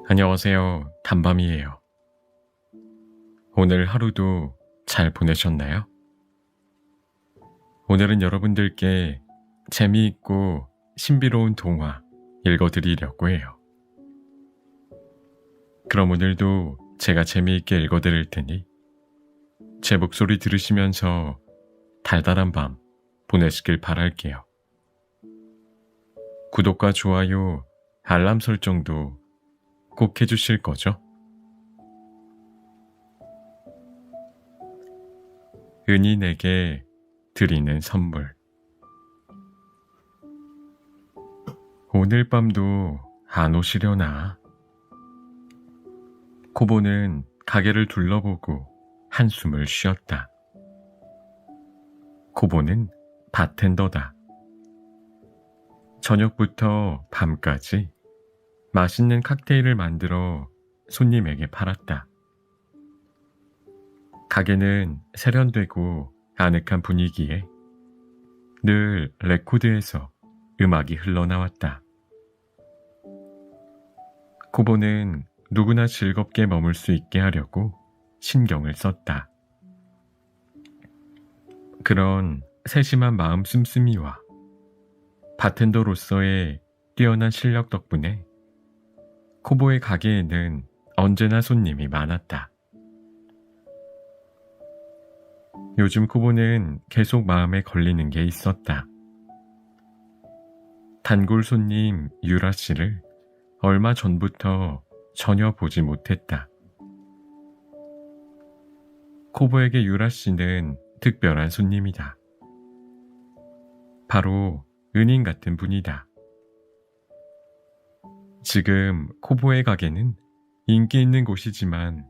안녕하세요. 단밤이에요. 오늘 하루도 잘 보내셨나요? 오늘은 여러분들께 재미있고 신비로운 동화 읽어드리려고 해요. 그럼 오늘도 제가 재미있게 읽어드릴 테니 제 목소리 들으시면서 달달한 밤 보내시길 바랄게요. 구독과 좋아요, 알람 설정도 꼭 해주실 거죠? 은인에게 드리는 선물. 오늘 밤도 안 오시려나? 코보는 가게를 둘러보고 한숨을 쉬었다. 코보는 바텐더다. 저녁부터 밤까지 맛있는 칵테일을 만들어 손님에게 팔았다. 가게는 세련되고 아늑한 분위기에 늘 레코드에서 음악이 흘러나왔다. 코보는 누구나 즐겁게 머물 수 있게 하려고 신경을 썼다. 그런 세심한 마음 씀씀이와 바텐더로서의 뛰어난 실력 덕분에 코보의 가게에는 언제나 손님이 많았다. 요즘 코보는 계속 마음에 걸리는 게 있었다. 단골 손님 유라 씨를 얼마 전부터 전혀 보지 못했다. 코보에게 유라 씨는 특별한 손님이다. 바로 은인 같은 분이다. 지금 코보의 가게는 인기 있는 곳이지만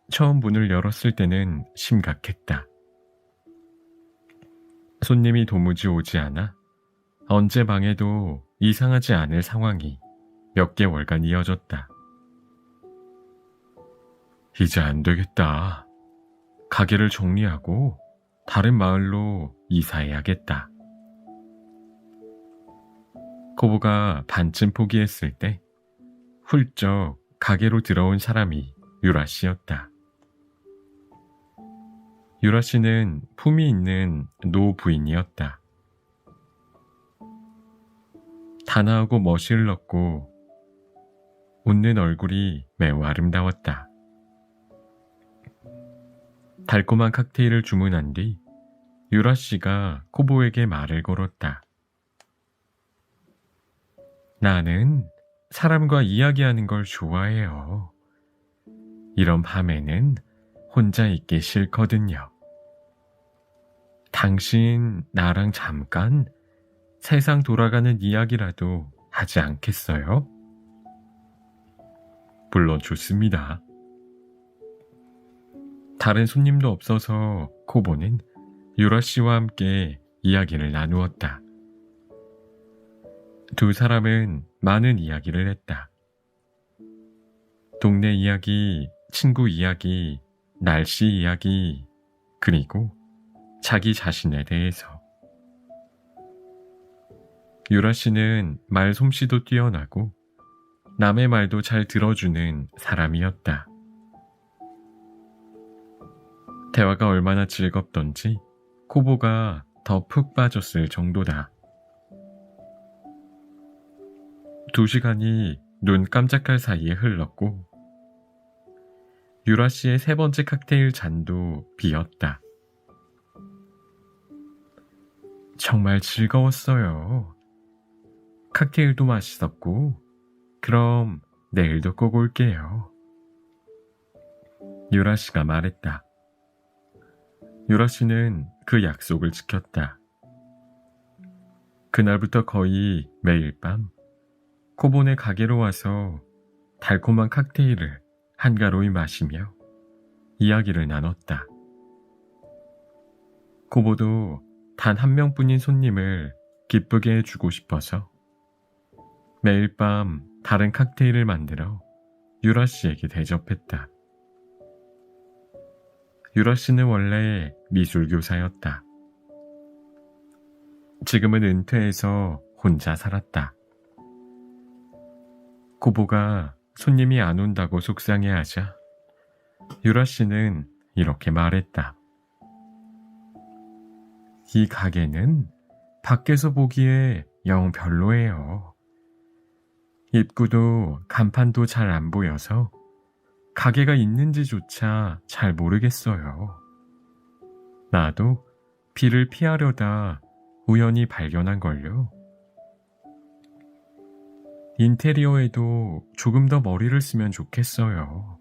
처음 문을 열었을 때는 심각했다. 손님이 도무지 오지 않아 언제 방해도 이상하지 않을 상황이 몇 개월간 이어졌다. 이제 안 되겠다. 가게를 정리하고 다른 마을로 이사해야겠다. 코보가 반쯤 포기했을 때 훌쩍 가게로 들어온 사람이 유라 씨였다. 유라 씨는 품이 있는 노 부인이었다. 단아하고 멋을렀고 웃는 얼굴이 매우 아름다웠다. 달콤한 칵테일을 주문한 뒤 유라 씨가 코보에게 말을 걸었다. 나는 사람과 이야기하는 걸 좋아해요. 이런 밤에는 혼자 있기 싫거든요. 당신 나랑 잠깐 세상 돌아가는 이야기라도 하지 않겠어요? 물론 좋습니다. 다른 손님도 없어서 코보는 유라 씨와 함께 이야기를 나누었다. 두 사람은 많은 이야기를 했다. 동네 이야기, 친구 이야기, 날씨 이야기, 그리고 자기 자신에 대해서. 유라 씨는 말 솜씨도 뛰어나고 남의 말도 잘 들어주는 사람이었다. 대화가 얼마나 즐겁던지 코보가 더 푹 빠졌을 정도다. 2시간이 눈 깜짝할 사이에 흘렀고 유라 씨의 세 번째 칵테일 잔도 비었다. 정말 즐거웠어요. 칵테일도 맛있었고 그럼 내일도 꼭 올게요. 유라 씨가 말했다. 유라 씨는 그 약속을 지켰다. 그날부터 거의 매일 밤 코보네 가게로 와서 달콤한 칵테일을 한가로이 마시며 이야기를 나눴다. 코보도 단 한 명뿐인 손님을 기쁘게 해주고 싶어서 매일 밤 다른 칵테일을 만들어 유라 씨에게 대접했다. 유라 씨는 원래 미술교사였다. 지금은 은퇴해서 혼자 살았다. 고보가 손님이 안 온다고 속상해하자 유라 씨는 이렇게 말했다. 이 가게는 밖에서 보기에 영 별로예요. 입구도 간판도 잘 안 보여서 가게가 있는지조차 잘 모르겠어요. 나도 비를 피하려다 우연히 발견한걸요. 인테리어에도 조금 더 머리를 쓰면 좋겠어요.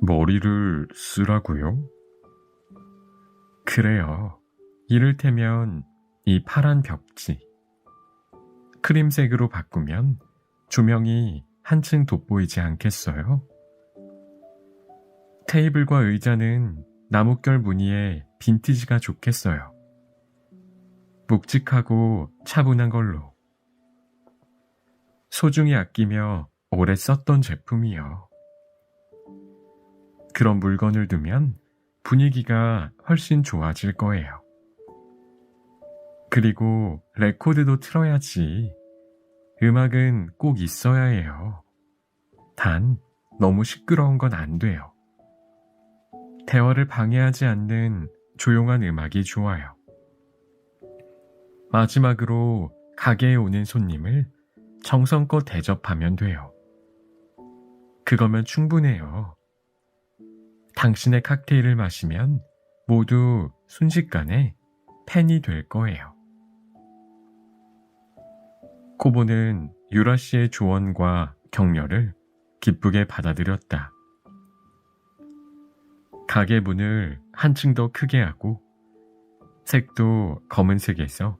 머리를 쓰라고요? 그래요. 이를테면 이 파란 벽지. 크림색으로 바꾸면 조명이 한층 돋보이지 않겠어요? 테이블과 의자는 나뭇결 무늬의 빈티지가 좋겠어요. 묵직하고 차분한 걸로. 소중히 아끼며 오래 썼던 제품이요. 그런 물건을 두면 분위기가 훨씬 좋아질 거예요. 그리고 레코드도 틀어야지. 음악은 꼭 있어야 해요. 단, 너무 시끄러운 건 안 돼요. 대화를 방해하지 않는 조용한 음악이 좋아요. 마지막으로 가게에 오는 손님을 정성껏 대접하면 돼요. 그거면 충분해요. 당신의 칵테일을 마시면 모두 순식간에 팬이 될 거예요. 코보는 유라 씨의 조언과 격려를 기쁘게 받아들였다. 가게 문을 한층 더 크게 하고 색도 검은색에서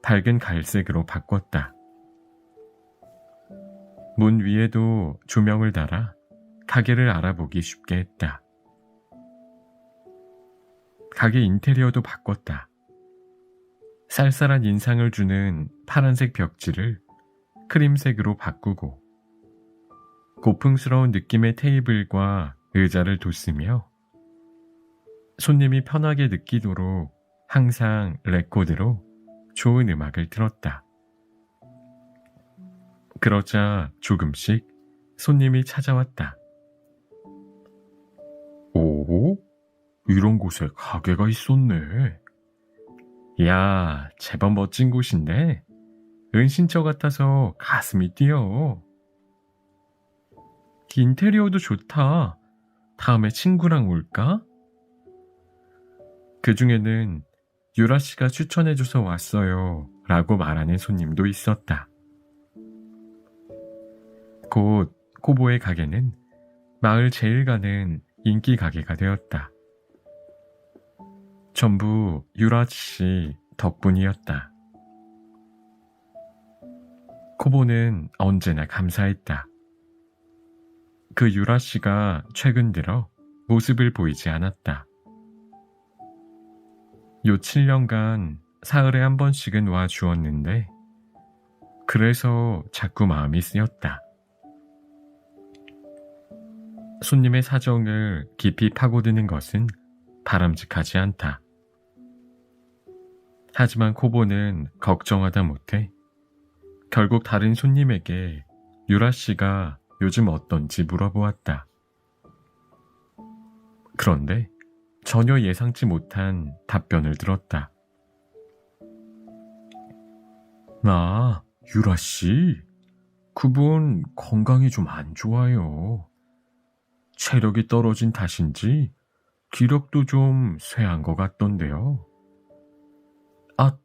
밝은 갈색으로 바꿨다. 문 위에도 조명을 달아 가게를 알아보기 쉽게 했다. 가게 인테리어도 바꿨다. 쌀쌀한 인상을 주는 파란색 벽지를 크림색으로 바꾸고 고풍스러운 느낌의 테이블과 의자를 뒀으며 손님이 편하게 느끼도록 항상 레코드로 좋은 음악을 틀었다. 그러자 조금씩 손님이 찾아왔다. 오, 이런 곳에 가게가 있었네. 야, 제법 멋진 곳인데 은신처 같아서 가슴이 뛰어. 인테리어도 좋다. 다음에 친구랑 올까? 그 중에는 유라 씨가 추천해줘서 왔어요 라고 말하는 손님도 있었다. 곧 코보의 가게는 마을 제일 가는 인기 가게가 되었다. 전부 유라 씨 덕분이었다. 코보는 언제나 감사했다. 그 유라 씨가 최근 들어 모습을 보이지 않았다. 요 7년간 사흘에 한 번씩은 와 주었는데 그래서 자꾸 마음이 쓰였다. 손님의 사정을 깊이 파고드는 것은 바람직하지 않다. 하지만 코보는 걱정하다 못해 결국 다른 손님에게 유라 씨가 요즘 어떤지 물어보았다. 그런데 전혀 예상치 못한 답변을 들었다. 나, 유라 씨, 그분 건강이 좀 안 좋아요. 체력이 떨어진 탓인지 기력도 좀 쇠한 것 같던데요. 아,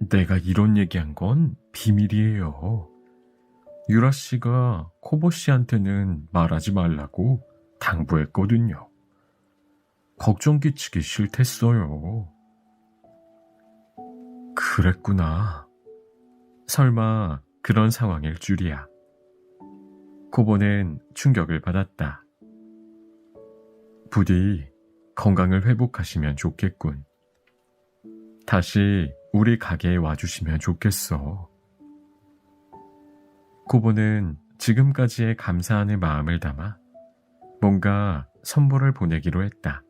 내가 이런 얘기한 건 비밀이에요. 유라 씨가 코보 씨한테는 말하지 말라고 당부했거든요. 걱정 끼치기 싫댔어요. 그랬구나. 설마 그런 상황일 줄이야. 코보는 충격을 받았다. 부디 건강을 회복하시면 좋겠군. 다시 우리 가게에 와주시면 좋겠어. 코보는 지금까지의 감사하는 마음을 담아 뭔가 선물을 보내기로 했다.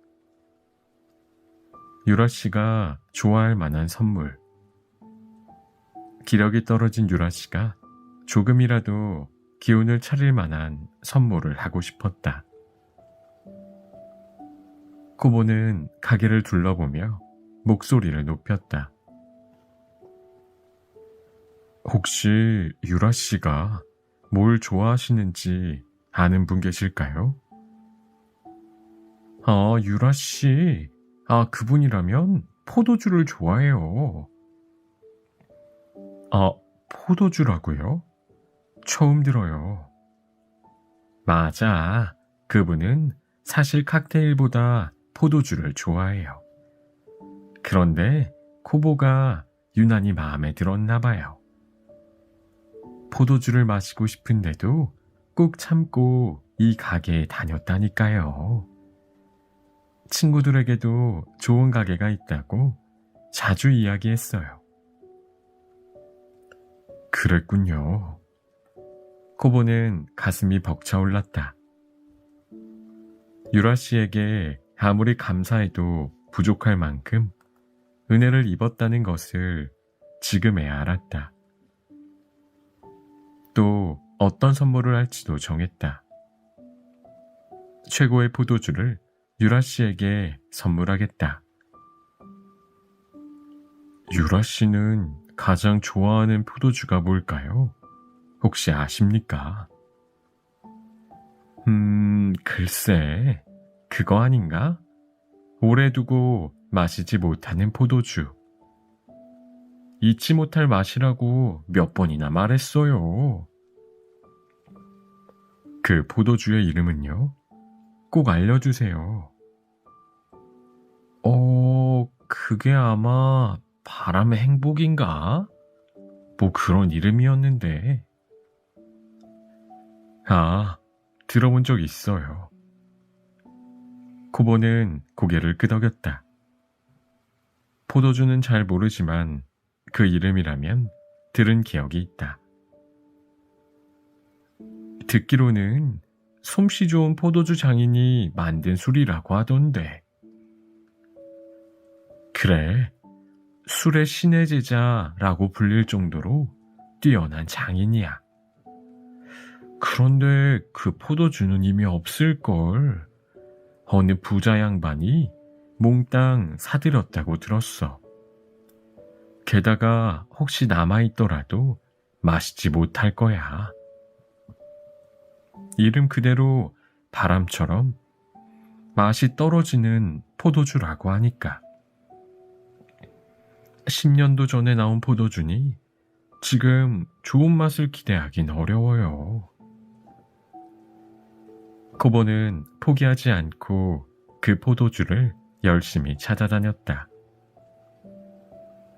유라 씨가 좋아할 만한 선물. 기력이 떨어진 유라 씨가 조금이라도 기운을 차릴 만한 선물을 하고 싶었다. 코보는 가게를 둘러보며 목소리를 높였다. 혹시 유라 씨가 뭘 좋아하시는지 아는 분 계실까요? 아, 유라 씨. 아, 그분이라면 포도주를 좋아해요. 아, 포도주라고요? 처음 들어요. 맞아. 그분은 사실 칵테일보다 포도주를 좋아해요. 그런데 코보가 유난히 마음에 들었나 봐요. 포도주를 마시고 싶은데도 꾹 참고 이 가게에 다녔다니까요. 친구들에게도 좋은 가게가 있다고 자주 이야기했어요. 그랬군요. 코보는 가슴이 벅차올랐다. 유라 씨에게 아무리 감사해도 부족할 만큼 은혜를 입었다는 것을 지금에야 알았다. 또 어떤 선물을 할지도 정했다. 최고의 포도주를 유라 씨에게 선물하겠다. 유라 씨는 가장 좋아하는 포도주가 뭘까요? 혹시 아십니까? 글쎄, 그거 아닌가? 오래 두고 마시지 못하는 포도주. 잊지 못할 맛이라고 몇 번이나 말했어요. 그 포도주의 이름은요? 꼭 알려주세요. 그게 아마 바람의 행복인가? 뭐 그런 이름이었는데. 아, 들어본 적 있어요. 코보는 고개를 끄덕였다. 포도주는 잘 모르지만 그 이름이라면 들은 기억이 있다. 듣기로는 솜씨 좋은 포도주 장인이 만든 술이라고 하던데. 그래, 술의 신의 제자라고 불릴 정도로 뛰어난 장인이야. 그런데 그 포도주는 이미 없을걸. 어느 부자 양반이 몽땅 사들였다고 들었어. 게다가 혹시 남아있더라도 마시지 못할 거야. 이름 그대로 바람처럼 맛이 떨어지는 포도주라고 하니까. 10년도 전에 나온 포도주니 지금 좋은 맛을 기대하긴 어려워요. 코보는 포기하지 않고 그 포도주를 열심히 찾아다녔다.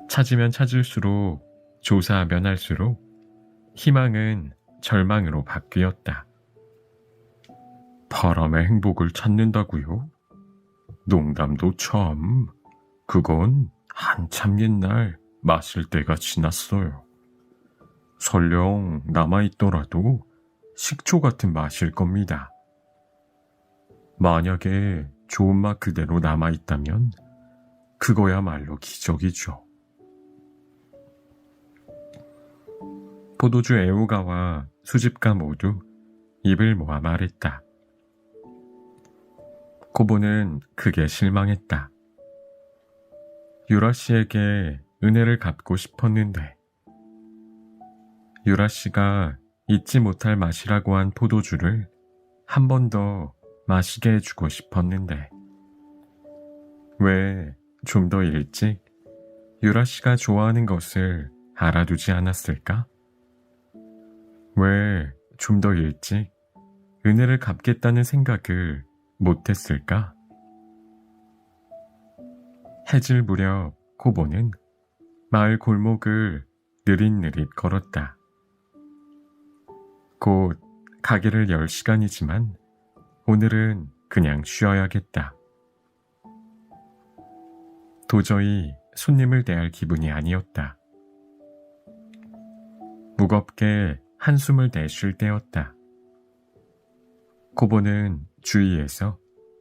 찾으면 찾을수록, 조사하면 할수록 희망은 절망으로 바뀌었다. 바람의 행복을 찾는다고요? 농담도 참. 그건 한참 옛날 마실 때가 지났어요. 설령 남아있더라도 식초 같은 맛일 겁니다. 만약에 좋은 맛 그대로 남아있다면 그거야말로 기적이죠. 포도주 애호가와 수집가 모두 입을 모아 말했다. 코보는 크게 실망했다. 유라 씨에게 은혜를 갚고 싶었는데, 유라 씨가 잊지 못할 맛이라고 한 포도주를 한 번 더 마시게 해주고 싶었는데, 왜 좀 더 일찍 유라 씨가 좋아하는 것을 알아두지 않았을까? 왜 좀 더 일찍 은혜를 갚겠다는 생각을 못했을까? 해질 무렵 코보는 마을 골목을 느릿느릿 걸었다. 곧 가게를 열 시간이지만 오늘은 그냥 쉬어야겠다. 도저히 손님을 대할 기분이 아니었다. 무겁게 한숨을 내쉴 때였다. 코보는 주위에서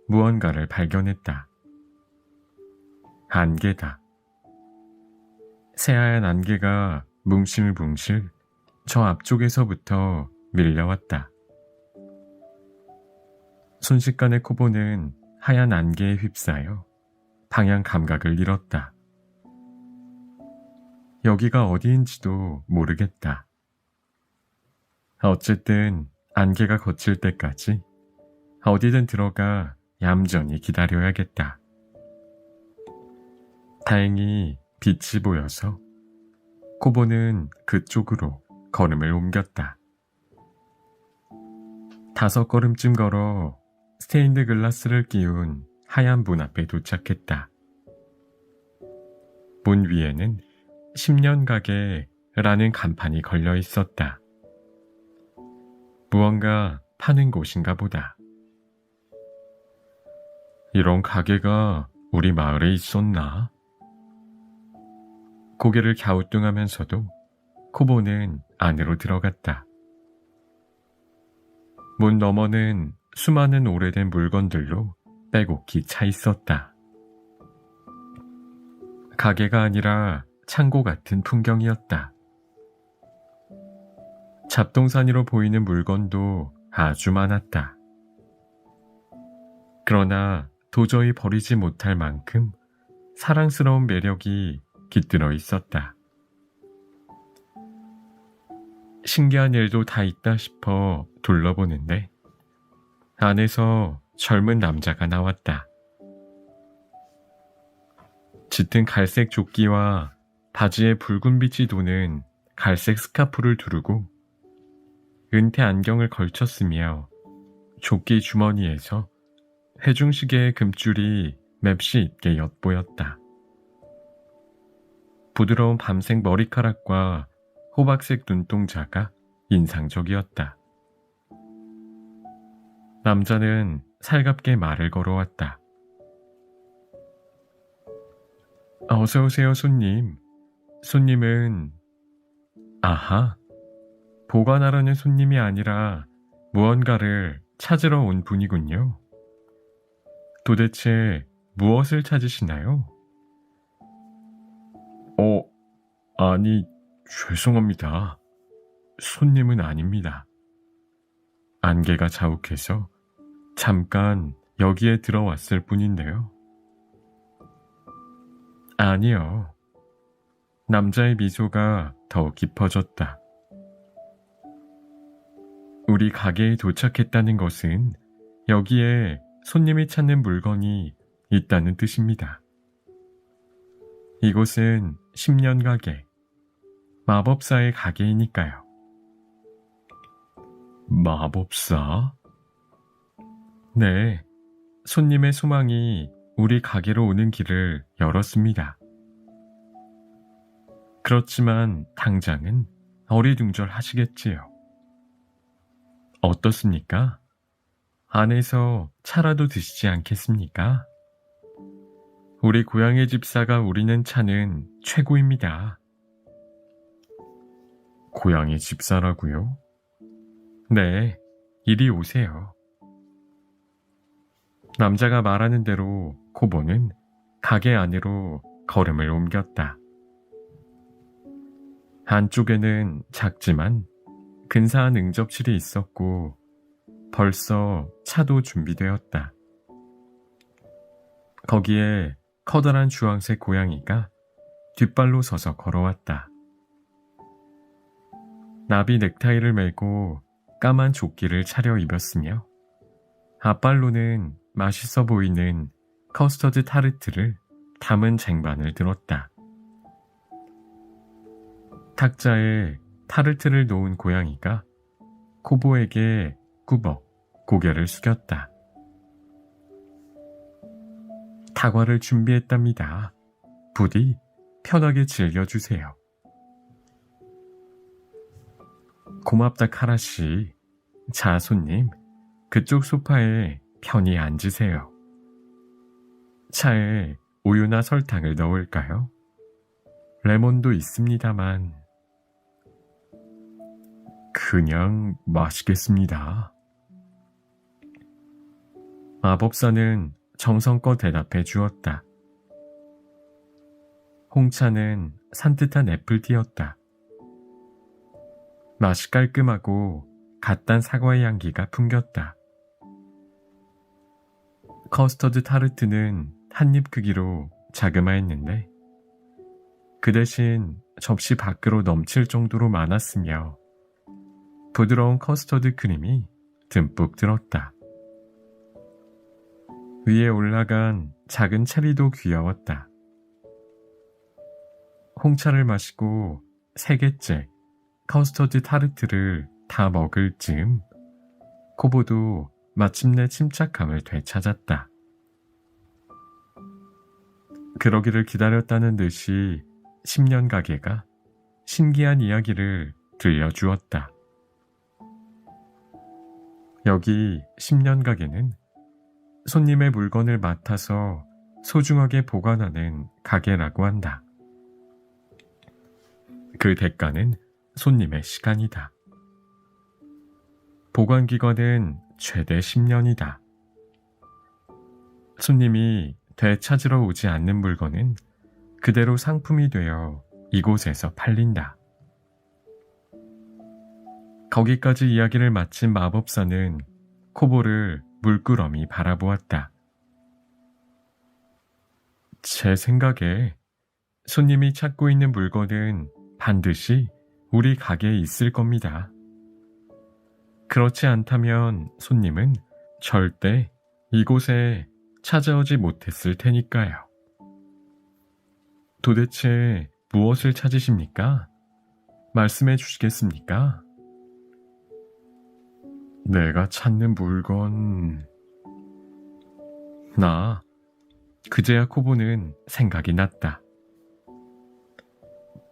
무언가를 발견했다. 안개다. 새하얀 안개가 뭉실뭉실 저 앞쪽에서부터 밀려왔다. 순식간에 코보는 하얀 안개에 휩싸여 방향 감각을 잃었다. 여기가 어디인지도 모르겠다. 어쨌든 안개가 걷힐 때까지 어디든 들어가 얌전히 기다려야겠다. 다행히 빛이 보여서 코보는 그쪽으로 걸음을 옮겼다. 5걸음쯤 걸어 스테인드 글라스를 끼운 하얀 문 앞에 도착했다. 문 위에는 10년 가게라는 간판이 걸려 있었다. 무언가 파는 곳인가 보다. 이런 가게가 우리 마을에 있었나? 고개를 갸우뚱하면서도 코보는 안으로 들어갔다. 문 너머는 수많은 오래된 물건들로 빼곡히 차 있었다. 가게가 아니라 창고 같은 풍경이었다. 잡동사니로 보이는 물건도 아주 많았다. 그러나 도저히 버리지 못할 만큼 사랑스러운 매력이 깃들어 있었다. 신기한 일도 다 있다 싶어 둘러보는데 안에서 젊은 남자가 나왔다. 짙은 갈색 조끼와 바지에 붉은 빛이 도는 갈색 스카프를 두르고 은퇴 안경을 걸쳤으며 조끼 주머니에서 회중시계의 금줄이 맵시 있게 엿보였다. 부드러운 밤색 머리카락과 호박색 눈동자가 인상적이었다. 남자는 살갑게 말을 걸어왔다. 어서 오세요, 손님. 손님은... 아하, 보관하려는 손님이 아니라 무언가를 찾으러 온 분이군요. 도대체 무엇을 찾으시나요? 아니, 죄송합니다. 손님은 아닙니다. 안개가 자욱해서 잠깐 여기에 들어왔을 뿐인데요. 아니요. 남자의 미소가 더욱 깊어졌다. 우리 가게에 도착했다는 것은 여기에 손님이 찾는 물건이 있다는 뜻입니다. 이곳은 10년 가게, 마법사의 가게이니까요. 마법사? 네, 손님의 소망이 우리 가게로 오는 길을 열었습니다. 그렇지만 당장은 어리둥절하시겠지요. 어떻습니까? 안에서 차라도 드시지 않겠습니까? 우리 고향의 집사가 우리는 차는 최고입니다. 고향의 집사라고요? 네, 이리 오세요. 남자가 말하는 대로 코보는 가게 안으로 걸음을 옮겼다. 안쪽에는 작지만 근사한 응접실이 있었고 벌써 차도 준비되었다. 거기에 커다란 주황색 고양이가 뒷발로 서서 걸어왔다. 나비 넥타이를 메고 까만 조끼를 차려입었으며 앞발로는 맛있어 보이는 커스터드 타르트를 담은 쟁반을 들었다. 탁자에 타르트를 놓은 고양이가 코보에게 꾸벅 고개를 숙였다. 다과를 준비했답니다. 부디 편하게 즐겨주세요. 고맙다, 카라씨. 자, 손님, 그쪽 소파에 편히 앉으세요. 차에 우유나 설탕을 넣을까요? 레몬도 있습니다만. 그냥 마시겠습니다. 마법사는 정성껏 대답해 주었다. 홍차는 산뜻한 애플티였다. 맛이 깔끔하고 갓 단 사과의 향기가 풍겼다. 커스터드 타르트는 한입 크기로 자그마했는데 그 대신 접시 밖으로 넘칠 정도로 많았으며 부드러운 커스터드 크림이 듬뿍 들었다. 위에 올라간 작은 체리도 귀여웠다. 홍차를 마시고 3개째 커스터드 타르트를 다 먹을 즈음 코보도 마침내 침착함을 되찾았다. 그러기를 기다렸다는 듯이 10년 가게가 신기한 이야기를 들려주었다. 여기 10년 가게는 손님의 물건을 맡아서 소중하게 보관하는 가게라고 한다. 그 대가는 손님의 시간이다. 보관기간은 최대 10년이다. 손님이 되찾으러 오지 않는 물건은 그대로 상품이 되어 이곳에서 팔린다. 거기까지 이야기를 마친 마법사는 코보를 물끄러미 바라보았다. 제 생각에 손님이 찾고 있는 물건은 반드시 우리 가게에 있을 겁니다. 그렇지 않다면 손님은 절대 이곳에 찾아오지 못했을 테니까요. 도대체 무엇을 찾으십니까? 말씀해 주시겠습니까? 내가 찾는 물건... 그제야 코보는 생각이 났다.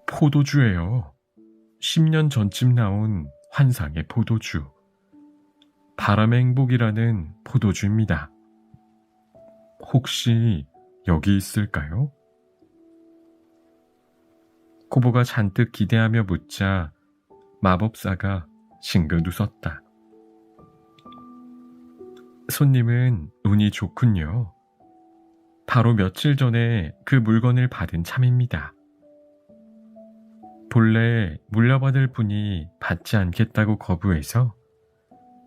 포도주예요. 10년 전쯤 나온 환상의 포도주. 바람의 행복이라는 포도주입니다. 혹시 여기 있을까요? 코보가 잔뜩 기대하며 묻자 마법사가 싱긋 웃었다. 손님은 운이 좋군요. 바로 며칠 전에 그 물건을 받은 참입니다. 본래 물려받을 분이 받지 않겠다고 거부해서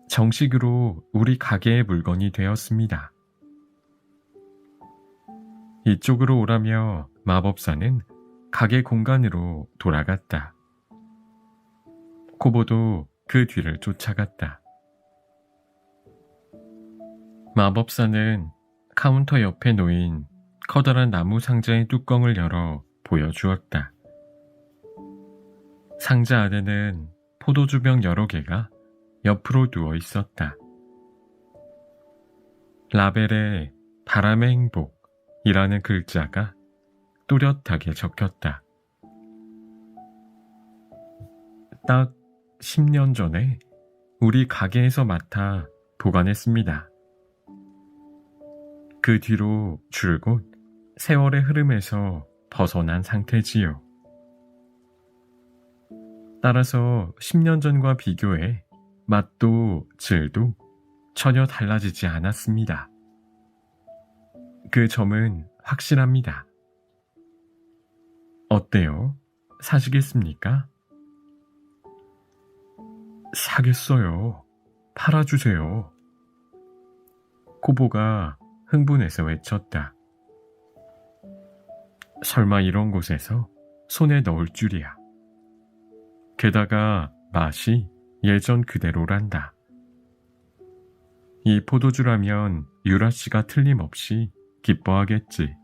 정식으로 우리 가게의 물건이 되었습니다. 이쪽으로 오라며 마법사는 가게 공간으로 돌아갔다. 코보도 그 뒤를 쫓아갔다. 마법사는 카운터 옆에 놓인 커다란 나무 상자의 뚜껑을 열어 보여주었다. 상자 안에는 포도주병 여러 개가 옆으로 누워 있었다. 라벨에 바람의 행복이라는 글자가 또렷하게 적혔다. 딱 10년 전에 우리 가게에서 맡아 보관했습니다. 그 뒤로 줄곧 세월의 흐름에서 벗어난 상태지요. 따라서 10년 전과 비교해 맛도 질도 전혀 달라지지 않았습니다. 그 점은 확실합니다. 어때요? 사시겠습니까? 사겠어요. 팔아주세요. 코보가 흥분해서 외쳤다. 설마 이런 곳에서 손에 넣을 줄이야. 게다가 맛이 예전 그대로란다. 이 포도주라면 유라씨가 틀림없이 기뻐하겠지.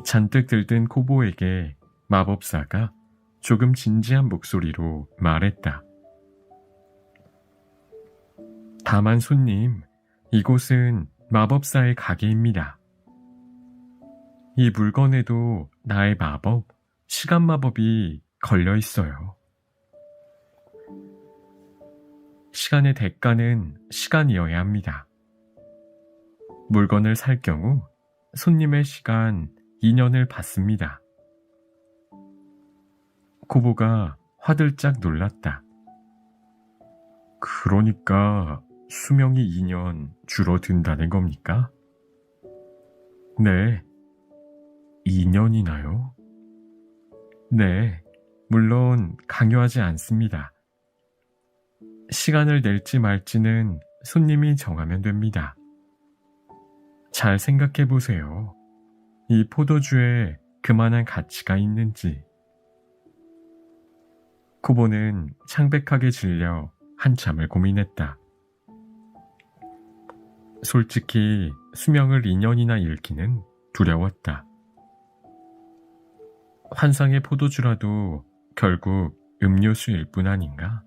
잔뜩 들뜬 코보에게 마법사가 조금 진지한 목소리로 말했다. 다만 손님, 이곳은 마법사의 가게입니다. 이 물건에도 나의 마법, 시간 마법이 걸려 있어요. 시간의 대가는 시간이어야 합니다. 물건을 살 경우 손님의 시간 2년을 받습니다. 코보가 화들짝 놀랐다. 그러니까 수명이 2년 줄어든다는 겁니까? 네. 2년이나요? 네, 물론 강요하지 않습니다. 시간을 낼지 말지는 손님이 정하면 됩니다. 잘 생각해 보세요. 이 포도주에 그만한 가치가 있는지. 코보는 창백하게 질려 한참을 고민했다. 솔직히 수명을 2년이나 잃기는 두려웠다. 환상의 포도주라도 결국 음료수일 뿐 아닌가?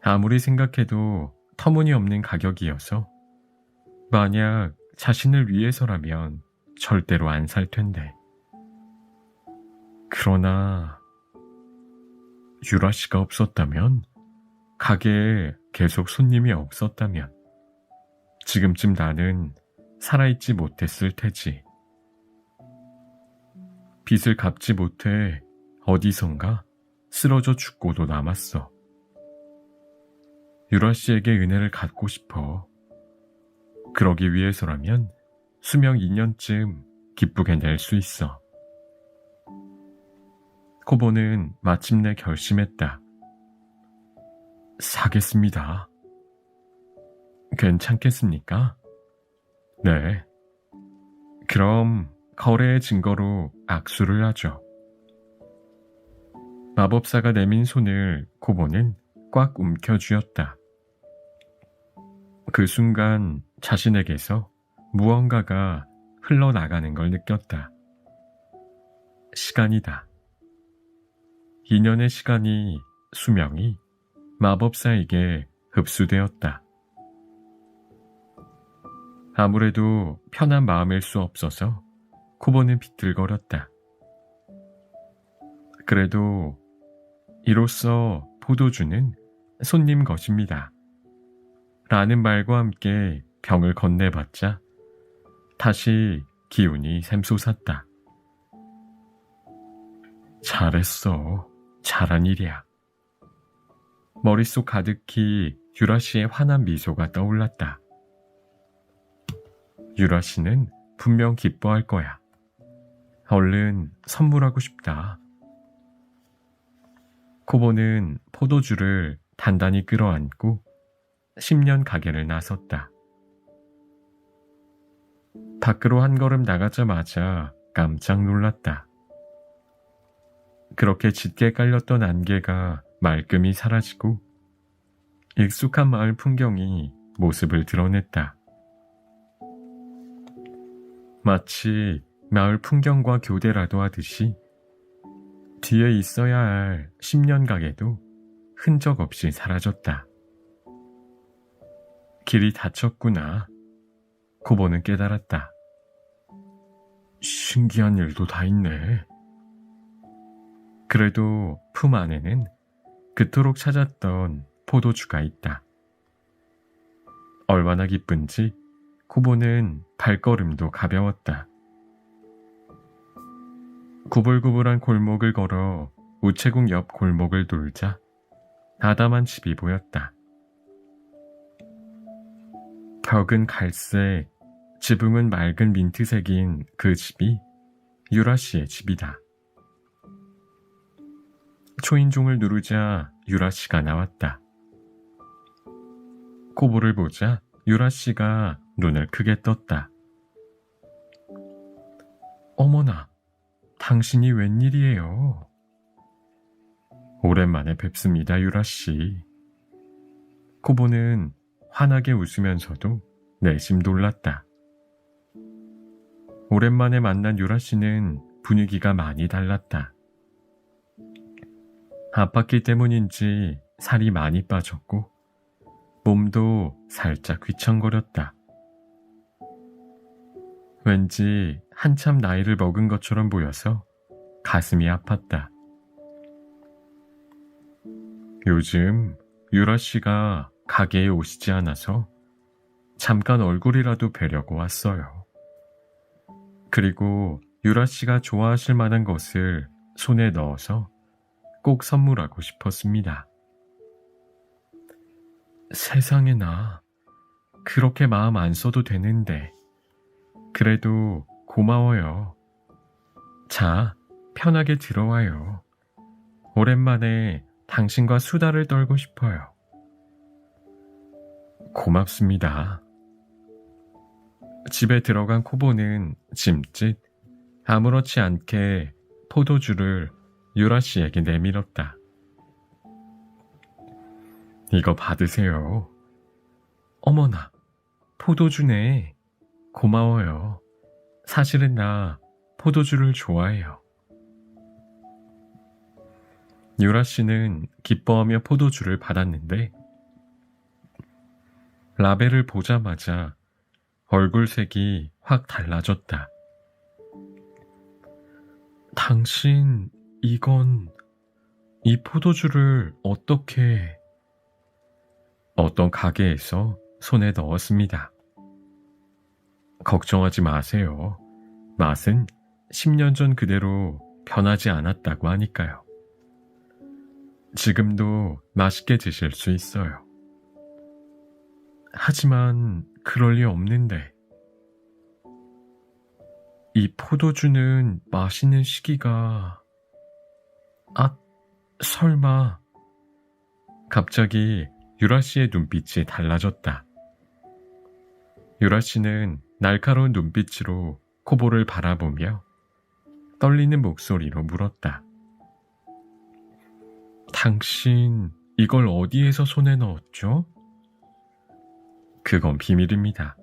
아무리 생각해도 터무니없는 가격이어서 만약 자신을 위해서라면 절대로 안 살 텐데. 그러나 유라 씨가 없었다면, 가게에 계속 손님이 없었다면 지금쯤 나는 살아있지 못했을 테지. 빚을 갚지 못해 어디선가 쓰러져 죽고도 남았어. 유라 씨에게 은혜를 갚고 싶어. 그러기 위해서라면 수명 2년쯤 기쁘게 낼 수 있어. 코보는 마침내 결심했다. 사겠습니다. 괜찮겠습니까? 네. 그럼 거래의 증거로 악수를 하죠. 마법사가 내민 손을 코보는 꽉 움켜쥐었다. 그 순간 자신에게서 무언가가 흘러나가는 걸 느꼈다. 시간이다. 2년의 시간이, 수명이 마법사에게 흡수되었다. 아무래도 편한 마음일 수 없어서 코보는 비틀거렸다. 그래도 이로써 포도주는 손님 것입니다. 라는 말과 함께 병을 건네받자 다시 기운이 샘솟았다. 잘했어. 잘한 일이야. 머릿속 가득히 유라 씨의 환한 미소가 떠올랐다. 유라 씨는 분명 기뻐할 거야. 얼른 선물하고 싶다. 코보는 포도주를 단단히 끌어안고 10년 가게를 나섰다. 밖으로 한 걸음 나가자마자 깜짝 놀랐다. 그렇게 짙게 깔렸던 안개가 말끔히 사라지고 익숙한 마을 풍경이 모습을 드러냈다. 마치 마을 풍경과 교대라도 하듯이 뒤에 있어야 할 10년 가게도 흔적 없이 사라졌다. 길이 닫혔구나. 코보는 깨달았다. 신기한 일도 다 있네. 그래도 품 안에는 그토록 찾았던 포도주가 있다. 얼마나 기쁜지 코보는 발걸음도 가벼웠다. 구불구불한 골목을 걸어 우체국 옆 골목을 돌자 아담한 집이 보였다. 벽은 갈색, 지붕은 맑은 민트색인 그 집이 유라 씨의 집이다. 초인종을 누르자 유라 씨가 나왔다. 코보를 보자 유라 씨가 눈을 크게 떴다. 어머나, 당신이 웬일이에요? 오랜만에 뵙습니다, 유라 씨. 코보는 환하게 웃으면서도 내심 놀랐다. 오랜만에 만난 유라 씨는 분위기가 많이 달랐다. 아팠기 때문인지 살이 많이 빠졌고 몸도 살짝 휘청거렸다. 왠지 한참 나이를 먹은 것처럼 보여서 가슴이 아팠다. 요즘 유라 씨가 가게에 오시지 않아서 잠깐 얼굴이라도 뵈려고 왔어요. 그리고 유라 씨가 좋아하실 만한 것을 손에 넣어서 꼭 선물하고 싶었습니다. 세상에나, 그렇게 마음 안 써도 되는데. 그래도 고마워요. 자, 편하게 들어와요. 오랜만에 당신과 수다를 떨고 싶어요. 고맙습니다. 집에 들어간 코보는 짐짓 아무렇지 않게 포도주를 유라 씨에게 내밀었다. 이거 받으세요. 어머나, 포도주네. 고마워요. 사실은 나 포도주를 좋아해요. 유라 씨는 기뻐하며 포도주를 받았는데 라벨을 보자마자 얼굴색이 확 달라졌다. 당신, 이 포도주를 어떻게... 어떤 가게에서 손에 넣었습니다. 걱정하지 마세요. 맛은 10년 전 그대로 변하지 않았다고 하니까요. 지금도 맛있게 드실 수 있어요. 하지만 그럴 리 없는데. 이 포도주는 마시는 시기가... 설마... 갑자기 유라 씨의 눈빛이 달라졌다. 유라 씨는 날카로운 눈빛으로 코보를 바라보며 떨리는 목소리로 물었다. 당신, 이걸 어디에서 손에 넣었죠? 그건 비밀입니다.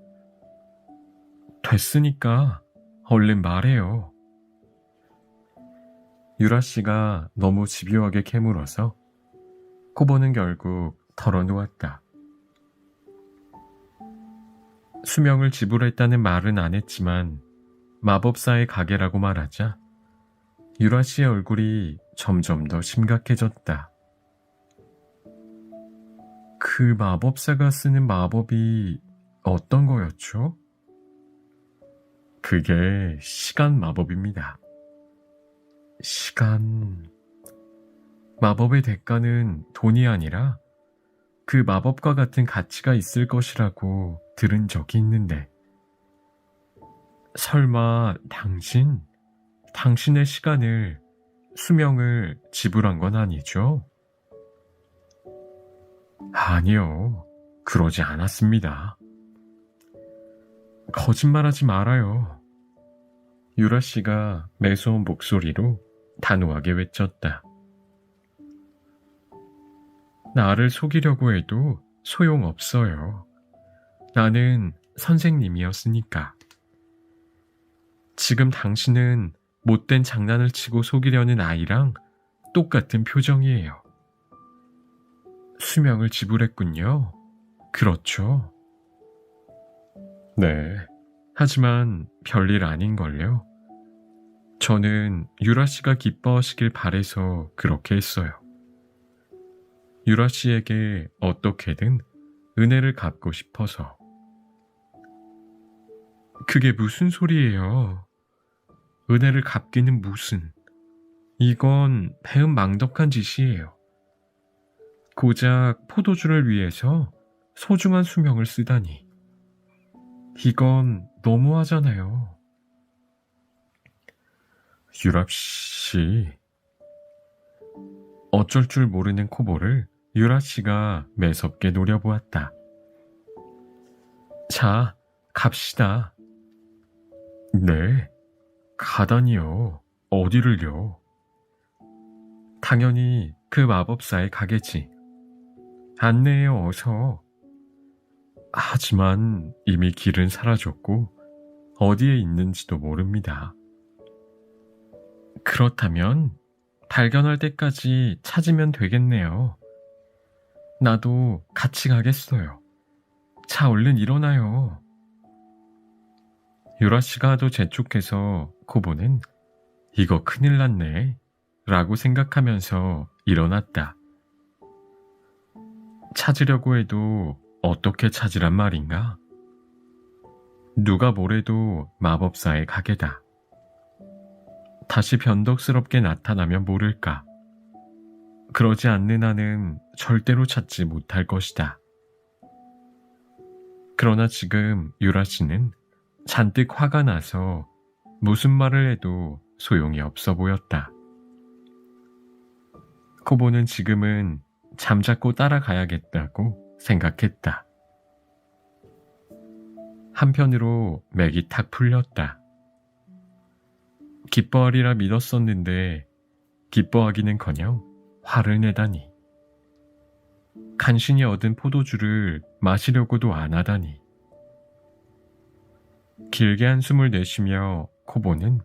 됐으니까 얼른 말해요. 유라 씨가 너무 집요하게 캐물어서 코보는 결국 털어놓았다. 수명을 지불했다는 말은 안 했지만 마법사의 가게라고 말하자 유라 씨의 얼굴이 점점 더 심각해졌다. 그 마법사가 쓰는 마법이 어떤 거였죠? 그게 시간 마법입니다. 시간... 마법의 대가는 돈이 아니라 그 마법과 같은 가치가 있을 것이라고 들은 적이 있는데 설마 당신의 시간을, 수명을 지불한 건 아니죠? 아니요, 그러지 않았습니다. 거짓말하지 말아요. 유라 씨가 매서운 목소리로 단호하게 외쳤다. 나를 속이려고 해도 소용없어요. 나는 선생님이었으니까. 지금 당신은 못된 장난을 치고 속이려는 아이랑 똑같은 표정이에요. 수명을 지불했군요. 그렇죠. 네, 하지만 별일 아닌걸요. 저는 유라 씨가 기뻐하시길 바래서 그렇게 했어요. 유라 씨에게 어떻게든 은혜를 갚고 싶어서. 그게 무슨 소리예요? 은혜를 갚기는 무슨... 이건 배은망덕한 짓이에요. 고작 포도주를 위해서 소중한 수명을 쓰다니. 이건 너무하잖아요. 유라 씨... 어쩔 줄 모르는 코보를 유라 씨가 매섭게 노려보았다. 자, 갑시다. 네, 가다니요. 어디를요? 당연히 그 마법사의 가게지. 안내해요, 어서. 하지만 이미 길은 사라졌고 어디에 있는지도 모릅니다. 그렇다면 발견할 때까지 찾으면 되겠네요. 나도 같이 가겠어요. 자, 얼른 일어나요. 유라 씨가 하도 재촉해서 코보는 이거 큰일 났네 라고 생각하면서 일어났다. 찾으려고 해도 어떻게 찾으란 말인가? 누가 뭐래도 마법사의 가게다. 다시 변덕스럽게 나타나면 모를까. 그러지 않는 한은 절대로 찾지 못할 것이다. 그러나 지금 유라 씨는 잔뜩 화가 나서 무슨 말을 해도 소용이 없어 보였다. 코보는 지금은 잠자코 따라가야겠다고 생각했다. 한편으로 맥이 탁 풀렸다. 기뻐하리라 믿었었는데 기뻐하기는커녕 화를 내다니. 간신히 얻은 포도주를 마시려고도 안 하다니. 길게 한숨을 내쉬며 코보는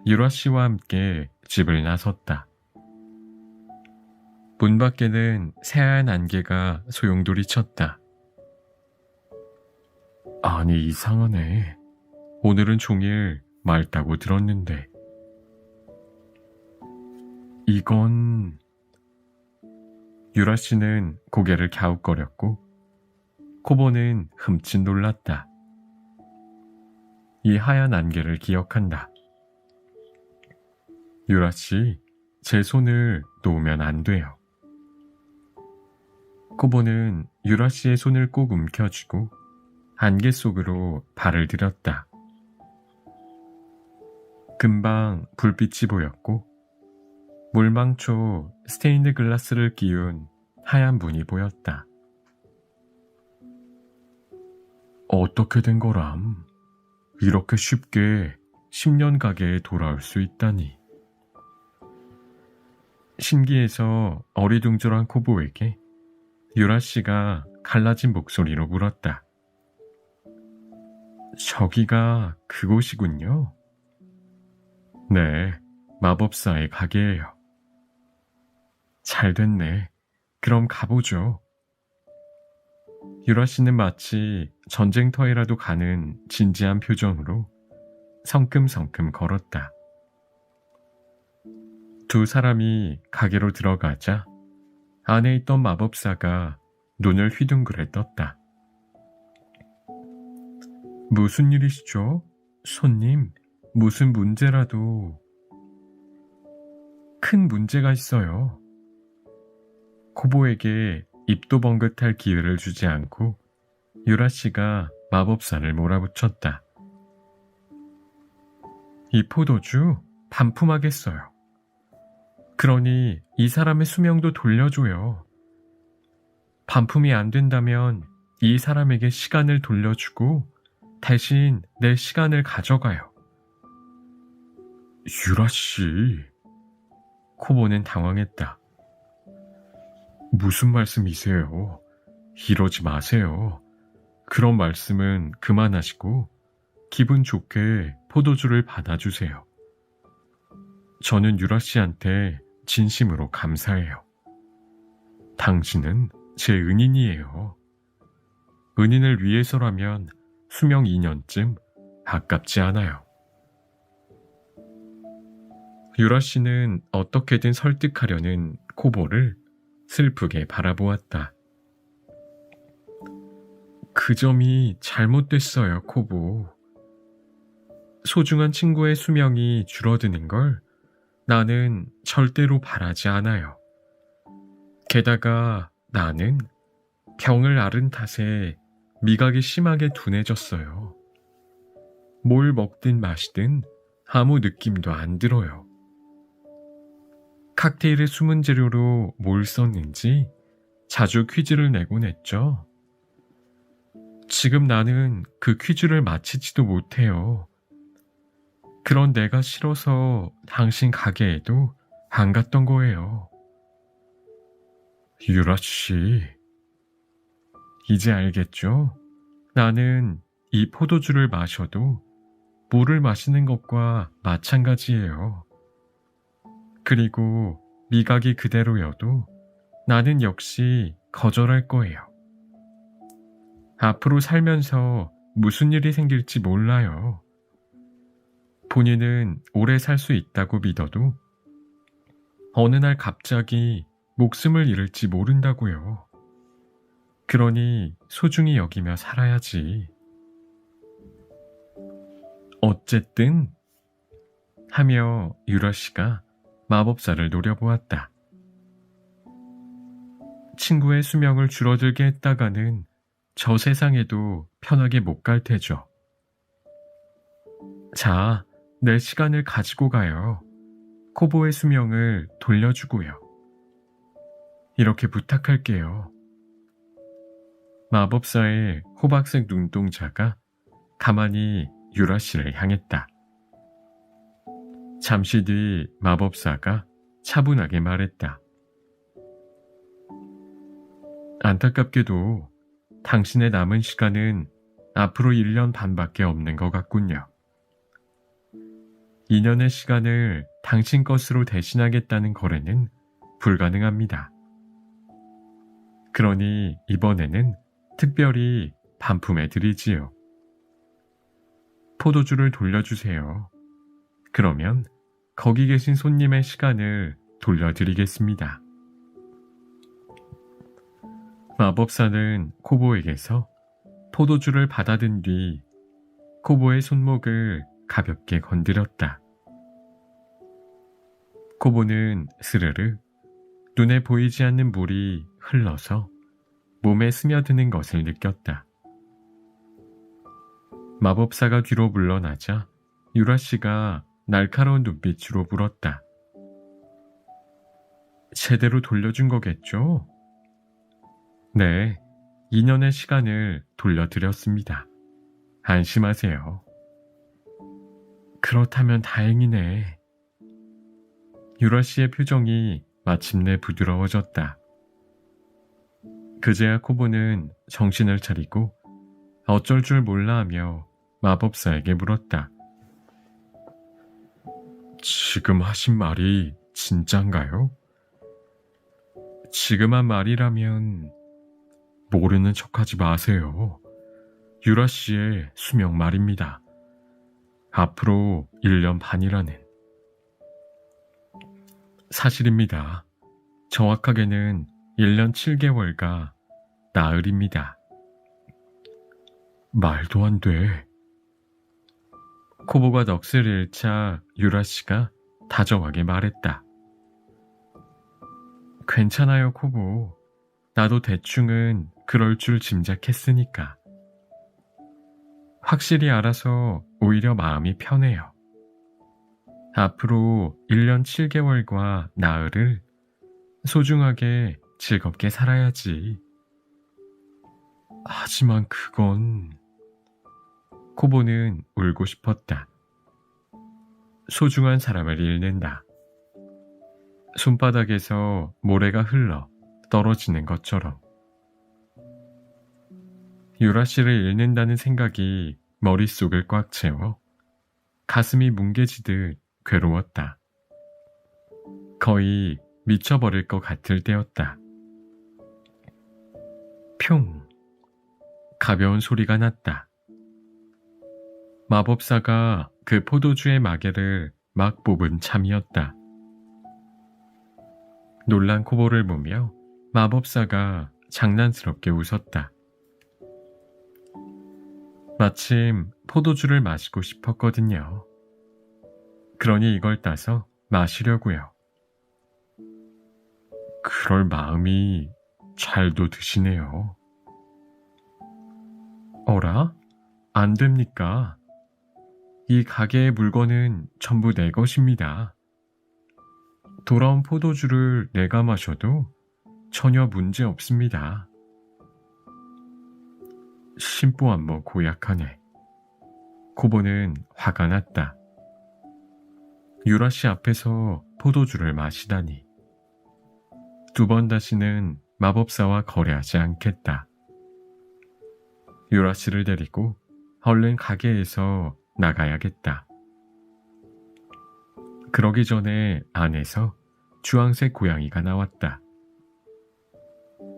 유라 씨와 함께 집을 나섰다. 문 밖에는 새하얀 안개가 소용돌이 쳤다. 아니, 이상하네. 오늘은 종일 맑다고 들었는데. 이건... 유라 씨는 고개를 갸웃거렸고 코보는 흠칫 놀랐다. 이 하얀 안개를 기억한다. 유라 씨, 제 손을 놓으면 안 돼요. 코보는 유라 씨의 손을 꼭 움켜쥐고 안개 속으로 발을 들였다. 금방 불빛이 보였고 물망초 스테인드 글라스를 끼운 하얀 문이 보였다. 어떻게 된 거람? 이렇게 쉽게 10년 가게에 돌아올 수 있다니. 신기해서 어리둥절한 코보에게 유라 씨가 갈라진 목소리로 물었다. 저기가 그곳이군요. 네, 마법사의 가게예요. 잘 됐네. 그럼 가보죠. 유라 씨는 마치 전쟁터에라도 가는 진지한 표정으로 성큼성큼 걸었다. 두 사람이 가게로 들어가자 안에 있던 마법사가 눈을 휘둥그레 떴다. 무슨 일이시죠? 손님, 무슨 문제라도... 큰 문제가 있어요. 코보에게 입도 번긋할 기회를 주지 않고 유라 씨가 마법사를 몰아붙였다. 이 포도주 반품하겠어요. 그러니 이 사람의 수명도 돌려줘요. 반품이 안 된다면 이 사람에게 시간을 돌려주고 대신 내 시간을 가져가요. 유라 씨... 코보는 당황했다. 무슨 말씀이세요? 이러지 마세요. 그런 말씀은 그만하시고 기분 좋게 포도주를 받아주세요. 저는 유라 씨한테 진심으로 감사해요. 당신은 제 은인이에요. 은인을 위해서라면 수명 2년쯤 아깝지 않아요. 유라 씨는 어떻게든 설득하려는 코보를 슬프게 바라보았다. 그 점이 잘못됐어요, 코보. 소중한 친구의 수명이 줄어드는 걸 나는 절대로 바라지 않아요. 게다가 나는 병을 앓은 탓에 미각이 심하게 둔해졌어요. 뭘 먹든 마시든 아무 느낌도 안 들어요. 칵테일의 숨은 재료로 뭘 썼는지 자주 퀴즈를 내곤 했죠. 지금 나는 그 퀴즈를 마치지도 못해요. 그런 내가 싫어서 당신 가게에도 안 갔던 거예요. 유라 씨, 이제 알겠죠? 나는 이 포도주를 마셔도 물을 마시는 것과 마찬가지예요. 그리고 미각이 그대로여도 나는 역시 거절할 거예요. 앞으로 살면서 무슨 일이 생길지 몰라요. 본인은 오래 살 수 있다고 믿어도 어느 날 갑자기 목숨을 잃을지 모른다고요. 그러니 소중히 여기며 살아야지. 어쨌든 하며 유라 씨가 마법사를 노려보았다. 친구의 수명을 줄어들게 했다가는 저 세상에도 편하게 못 갈 테죠. 자, 내 시간을 가지고 가요. 코보의 수명을 돌려주고요. 이렇게 부탁할게요. 마법사의 호박색 눈동자가 가만히 유라 씨를 향했다. 잠시 뒤 마법사가 차분하게 말했다. 안타깝게도 당신의 남은 시간은 앞으로 1년 반밖에 없는 것 같군요. 2년의 시간을 당신 것으로 대신하겠다는 거래는 불가능합니다. 그러니 이번에는 특별히 반품해 드리지요. 포도주를 돌려주세요. 그러면 거기 계신 손님의 시간을 돌려드리겠습니다. 마법사는 코보에게서 포도주를 받아든 뒤 코보의 손목을 가볍게 건드렸다. 코보는 스르르 눈에 보이지 않는 물이 흘러서 몸에 스며드는 것을 느꼈다. 마법사가 뒤로 물러나자 유라 씨가 날카로운 눈빛으로 물었다. 제대로 돌려준 거겠죠? 네, 2년의 시간을 돌려드렸습니다. 안심하세요. 그렇다면 다행이네. 유라 씨의 표정이 마침내 부드러워졌다. 그제야 코보는 정신을 차리고 어쩔 줄 몰라 하며 마법사에게 물었다. 지금 하신 말이 진짠가요? 지금 한 말이라면 모르는 척하지 마세요. 유라 씨의 수명 말입니다. 앞으로 1년 반이라는. 사실입니다. 정확하게는 1년 7개월가 나흘입니다. 말도 안 돼. 코보가 넋을 잃자 유라 씨가 다정하게 말했다. 괜찮아요, 코보. 나도 대충은 그럴 줄 짐작했으니까. 확실히 알아서 오히려 마음이 편해요. 앞으로 1년 7개월과 나흘을 소중하게 즐겁게 살아야지. 하지만 그건... 코보는 울고 싶었다. 소중한 사람을 잃는다. 손바닥에서 모래가 흘러 떨어지는 것처럼. 유라 씨를 잃는다는 생각이 머릿속을 꽉 채워 가슴이 뭉개지듯 괴로웠다. 거의 미쳐버릴 것 같을 때였다. 평! 가벼운 소리가 났다. 마법사가 그 포도주의 마개를 막 뽑은 참이었다. 놀란 코보를 보며 마법사가 장난스럽게 웃었다. 마침 포도주를 마시고 싶었거든요. 그러니 이걸 따서 마시려고요. 그럴 마음이 잘도 드시네요. 어라? 안 됩니까? 이 가게의 물건은 전부 내 것입니다. 돌아온 포도주를 내가 마셔도 전혀 문제 없습니다. 심보 한번 고약하네. 코보는 화가 났다. 유라 씨 앞에서 포도주를 마시다니. 2번 다시는 마법사와 거래하지 않겠다. 유라 씨를 데리고 얼른 가게에서 나가야겠다. 그러기 전에 안에서 주황색 고양이가 나왔다.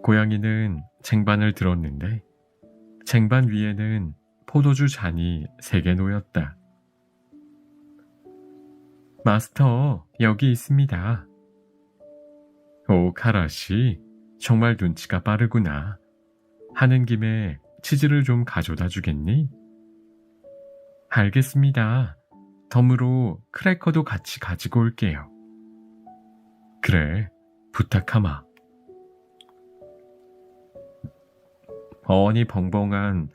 고양이는 쟁반을 들었는데 쟁반 위에는 포도주 잔이 3개 놓였다. 마스터, 여기 있습니다. 오, 카라씨, 정말 눈치가 빠르구나. 하는 김에 치즈를 좀 가져다 주겠니? 알겠습니다. 덤으로 크래커도 같이 가지고 올게요. 그래, 부탁하마. 어언이 벙벙한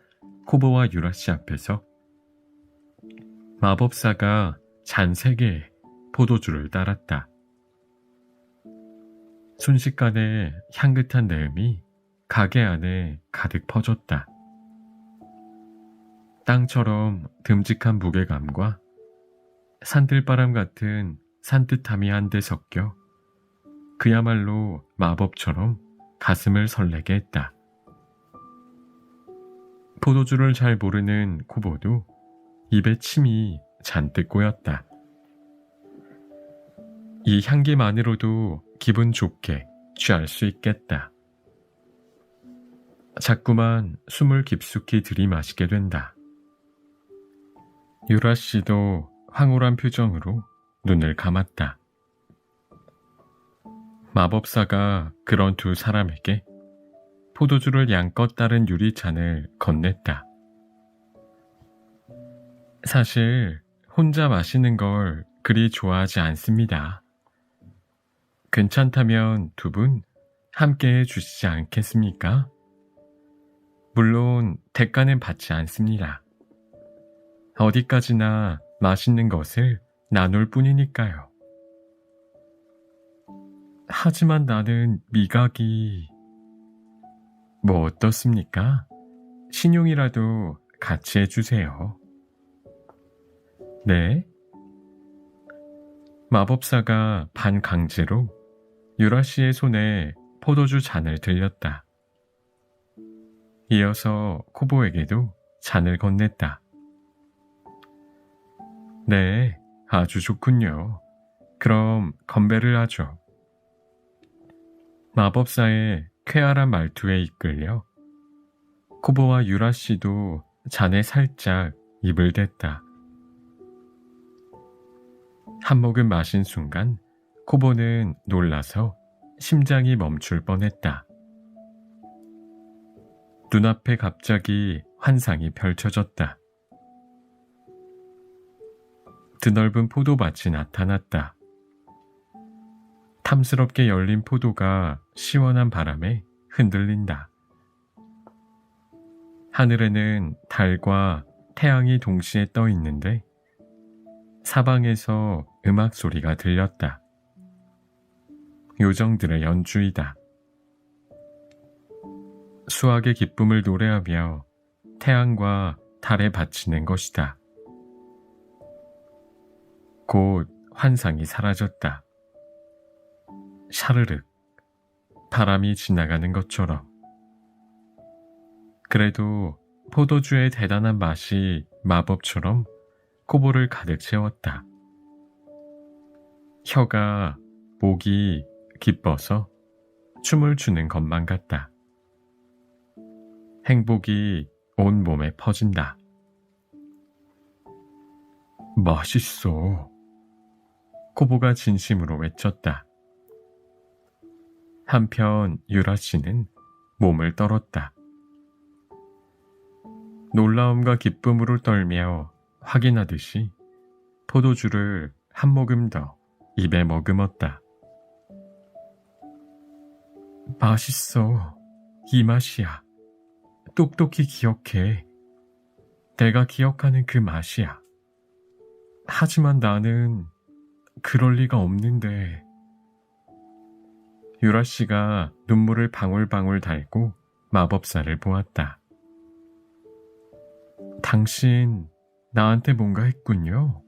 코보와 유라씨 앞에서 마법사가 잔 3개에 포도주를 따랐다. 순식간에 향긋한 내음이 가게 안에 가득 퍼졌다. 땅처럼 듬직한 무게감과 산들바람 같은 산뜻함이 한데 섞여 그야말로 마법처럼 가슴을 설레게 했다. 포도주를 잘 모르는 코보도 입에 침이 잔뜩 고였다. 이 향기만으로도 기분 좋게 취할 수 있겠다. 자꾸만 숨을 깊숙이 들이마시게 된다. 유라 씨도 황홀한 표정으로 눈을 감았다. 마법사가 그런 두 사람에게 포도주를 양껏 따른 유리잔을 건넸다. 사실 혼자 마시는 걸 그리 좋아하지 않습니다. 괜찮다면 두 분 함께 해주시지 않겠습니까? 물론 대가는 받지 않습니다. 어디까지나 맛있는 것을 나눌 뿐이니까요. 하지만 나는 미각이... 뭐 어떻습니까? 신용이라도 같이 해주세요. 네? 마법사가 반강제로 유라 씨의 손에 포도주 잔을 들렸다. 이어서 코보에게도 잔을 건넸다. 네, 아주 좋군요. 그럼 건배를 하죠. 마법사의 쾌활한 말투에 이끌려 코보와 유라 씨도 잔에 살짝 입을 댔다. 한 모금 마신 순간 코보는 놀라서 심장이 멈출 뻔했다. 눈앞에 갑자기 환상이 펼쳐졌다. 드넓은 포도밭이 나타났다. 탐스럽게 열린 포도가 시원한 바람에 흔들린다. 하늘에는 달과 태양이 동시에 떠 있는데 사방에서 음악 소리가 들렸다. 요정들의 연주이다. 수학의 기쁨을 노래하며 태양과 달에 바치는 것이다. 곧 환상이 사라졌다. 샤르륵, 바람이 지나가는 것처럼. 그래도 포도주의 대단한 맛이 마법처럼 코보를 가득 채웠다. 혀가, 목이 기뻐서 춤을 추는 것만 같다. 행복이 온 몸에 퍼진다. 맛있어. 코보가 진심으로 외쳤다. 한편 유라 씨는 몸을 떨었다. 놀라움과 기쁨으로 떨며 확인하듯이 포도주를 한 모금 더 입에 머금었다. 맛있어. 이 맛이야. 똑똑히 기억해. 내가 기억하는 그 맛이야. 하지만 나는 그럴 리가 없는데. 유라 씨가 눈물을 방울방울 닳고 마법사를 보았다. 당신 나한테 뭔가 했군요.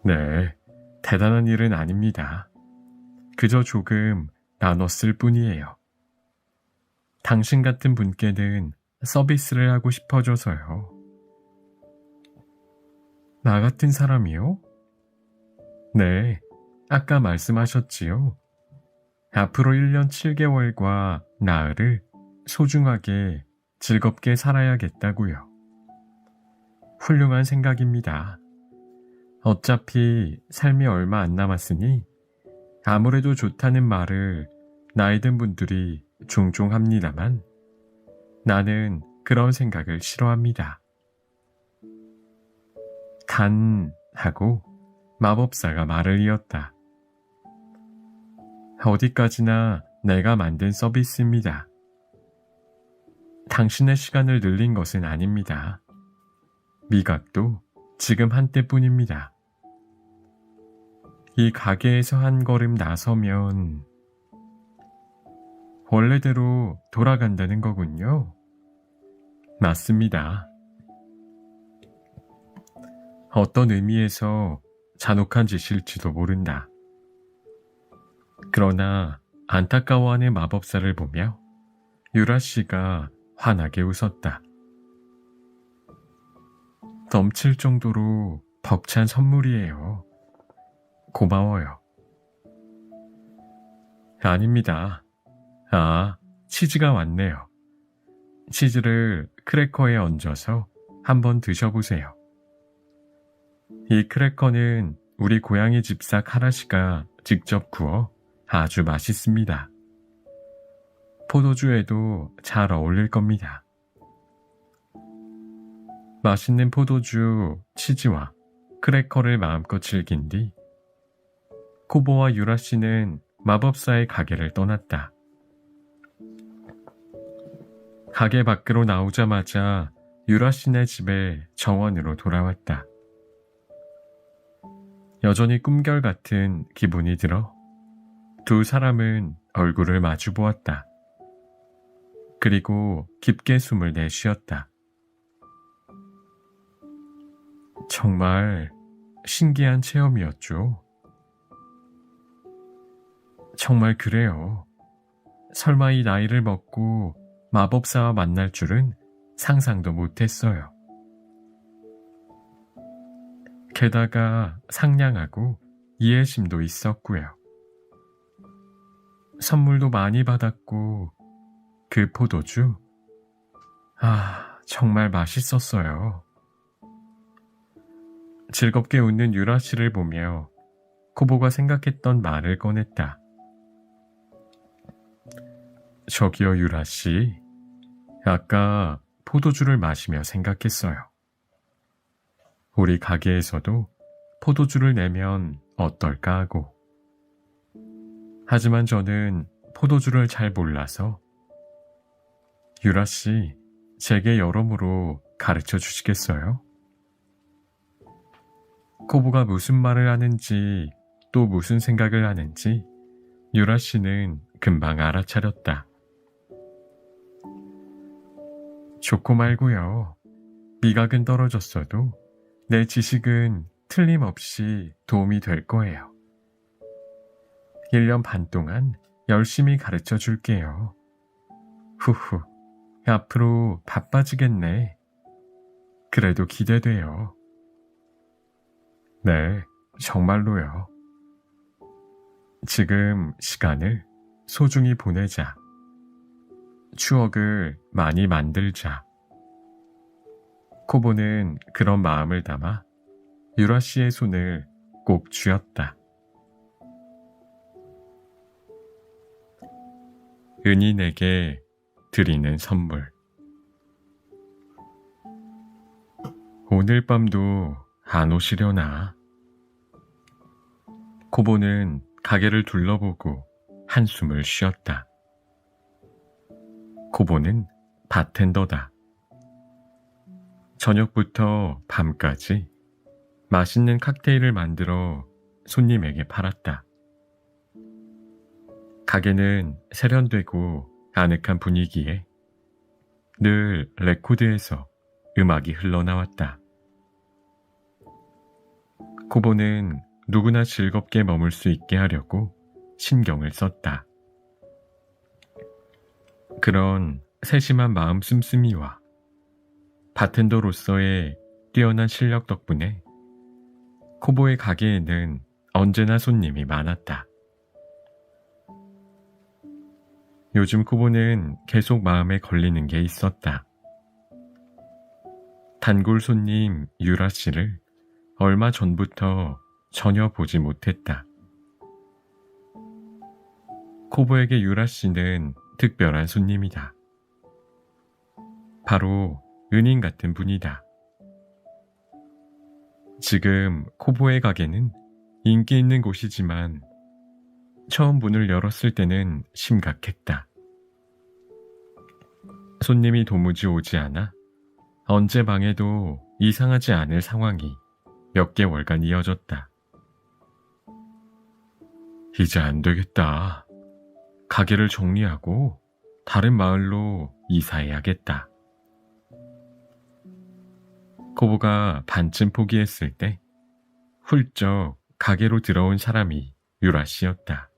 네, 대단한 일은 아닙니다. 그저 조금 나눴을 뿐이에요. 당신 같은 분께는 서비스를 하고 싶어져서요. 나 같은 사람이요? 네, 아까 말씀하셨지요. 앞으로 1년 7개월과 나흘을 소중하게 즐겁게 살아야겠다고요. 훌륭한 생각입니다. 어차피 삶이 얼마 안 남았으니 아무래도 좋다는 말을 나이 든 분들이 종종 합니다만 나는 그런 생각을 싫어합니다. 하고 마법사가 말을 이었다. 어디까지나 내가 만든 서비스입니다. 당신의 시간을 늘린 것은 아닙니다. 미각도 지금 한때뿐입니다. 이 가게에서 한 걸음 나서면 원래대로 돌아간다는 거군요. 맞습니다. 어떤 의미에서 잔혹한 짓일지도 모른다. 그러나 안타까워하는 마법사를 보며 유라 씨가 환하게 웃었다. 넘칠 정도로 벅찬 선물이에요. 고마워요. 아닙니다. 아, 치즈가 왔네요. 치즈를 크래커에 얹어서 한번 드셔보세요. 이 크래커는 우리 고양이 집사 카라 씨가 직접 구워 아주 맛있습니다. 포도주에도 잘 어울릴 겁니다. 맛있는 포도주, 치즈와 크래커를 마음껏 즐긴 뒤 코보와 유라 씨는 마법사의 가게를 떠났다. 가게 밖으로 나오자마자 유라 씨네 집에 정원으로 돌아왔다. 여전히 꿈결 같은 기분이 들어 두 사람은 얼굴을 마주 보았다. 그리고 깊게 숨을 내쉬었다. 정말 신기한 체험이었죠. 정말 그래요. 설마 이 나이를 먹고 마법사와 만날 줄은 상상도 못했어요. 게다가 상냥하고 이해심도 있었고요. 선물도 많이 받았고 그 포도주, 정말 맛있었어요. 즐겁게 웃는 유라 씨를 보며 코보가 생각했던 말을 꺼냈다. 저기요, 유라 씨. 아까 포도주를 마시며 생각했어요. 우리 가게에서도 포도주를 내면 어떨까 하고. 하지만 저는 포도주를 잘 몰라서. 유라 씨, 제게 여러모로 가르쳐 주시겠어요? 코보가 무슨 말을 하는지 또 무슨 생각을 하는지 유라 씨는 금방 알아차렸다. 좋고 말고요. 미각은 떨어졌어도 내 지식은 틀림없이 도움이 될 거예요. 1년 반 동안 열심히 가르쳐 줄게요. 후후, 앞으로 바빠지겠네. 그래도 기대돼요. 네, 정말로요. 지금 시간을 소중히 보내자. 추억을 많이 만들자. 코보는 그런 마음을 담아 유라 씨의 손을 꼭 쥐었다. 은인에게 드리는 선물. 오늘 밤도 안 오시려나? 코보는 가게를 둘러보고 한숨을 쉬었다. 코보는 바텐더다. 저녁부터 밤까지 맛있는 칵테일을 만들어 손님에게 팔았다. 가게는 세련되고 아늑한 분위기에 늘 레코드에서 음악이 흘러나왔다. 코보는 누구나 즐겁게 머물 수 있게 하려고 신경을 썼다. 그런 세심한 마음 씀씀이와 바텐더로서의 뛰어난 실력 덕분에 코보의 가게에는 언제나 손님이 많았다. 요즘 코보는 계속 마음에 걸리는 게 있었다. 단골 손님 유라 씨를 얼마 전부터 전혀 보지 못했다. 코보에게 유라 씨는 특별한 손님이다. 바로 은인 같은 분이다. 지금 코보의 가게는 인기 있는 곳이지만 처음 문을 열었을 때는 심각했다. 손님이 도무지 오지 않아 언제 방에도 이상하지 않을 상황이 몇 개월간 이어졌다. 이제 안 되겠다. 가게를 정리하고 다른 마을로 이사해야겠다. 코보가 반쯤 포기했을 때 훌쩍 가게로 들어온 사람이 유라 씨였다.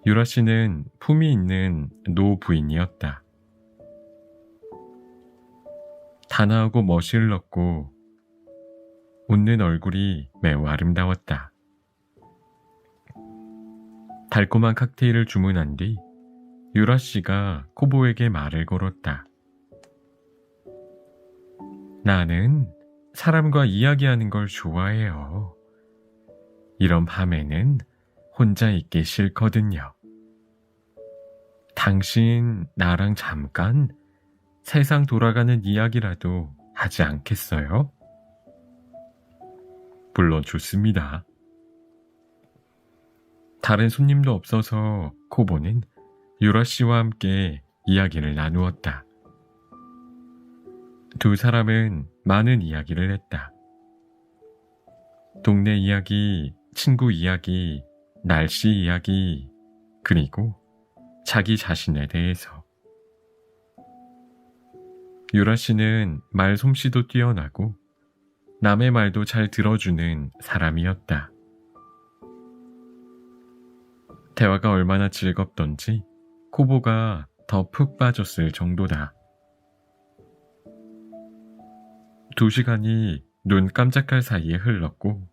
유라 씨는 품이 있는 노 부인이었다. 단아하고 멋을 넣고 웃는 얼굴이 매우 아름다웠다. 달콤한 칵테일을 주문한 뒤 유라 씨가 코보에게 말을 걸었다. 나는 사람과 이야기하는 걸 좋아해요. 이런 밤에는 혼자 있기 싫거든요. 당신 나랑 잠깐 세상 돌아가는 이야기라도 하지 않겠어요? 물론 좋습니다. 다른 손님도 없어서 코보는 유라 씨와 함께 이야기를 나누었다. 두 사람은 많은 이야기를 했다. 동네 이야기, 친구 이야기, 날씨 이야기, 그리고 자기 자신에 대해서. 유라 씨는 말 솜씨도 뛰어나고 남의 말도 잘 들어주는 사람이었다. 대화가 얼마나 즐겁던지 코보가 더 푹 빠졌을 정도다. 2시간이 눈 깜짝할 사이에 흘렀고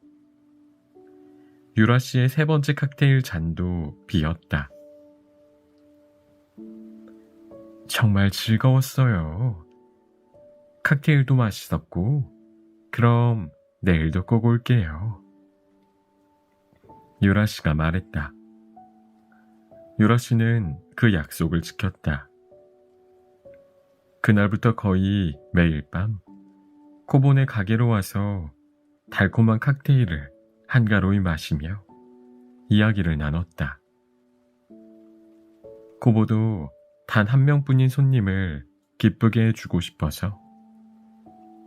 유라 씨의 3번째 칵테일 잔도 비었다. 정말 즐거웠어요. 칵테일도 맛있었고 그럼 내일도 꼭 올게요. 유라 씨가 말했다. 유라 씨는 그 약속을 지켰다. 그날부터 거의 매일 밤 코보네 가게로 와서 달콤한 칵테일을 한가로이 마시며 이야기를 나눴다. 코보도 단 한 명뿐인 손님을 기쁘게 해주고 싶어서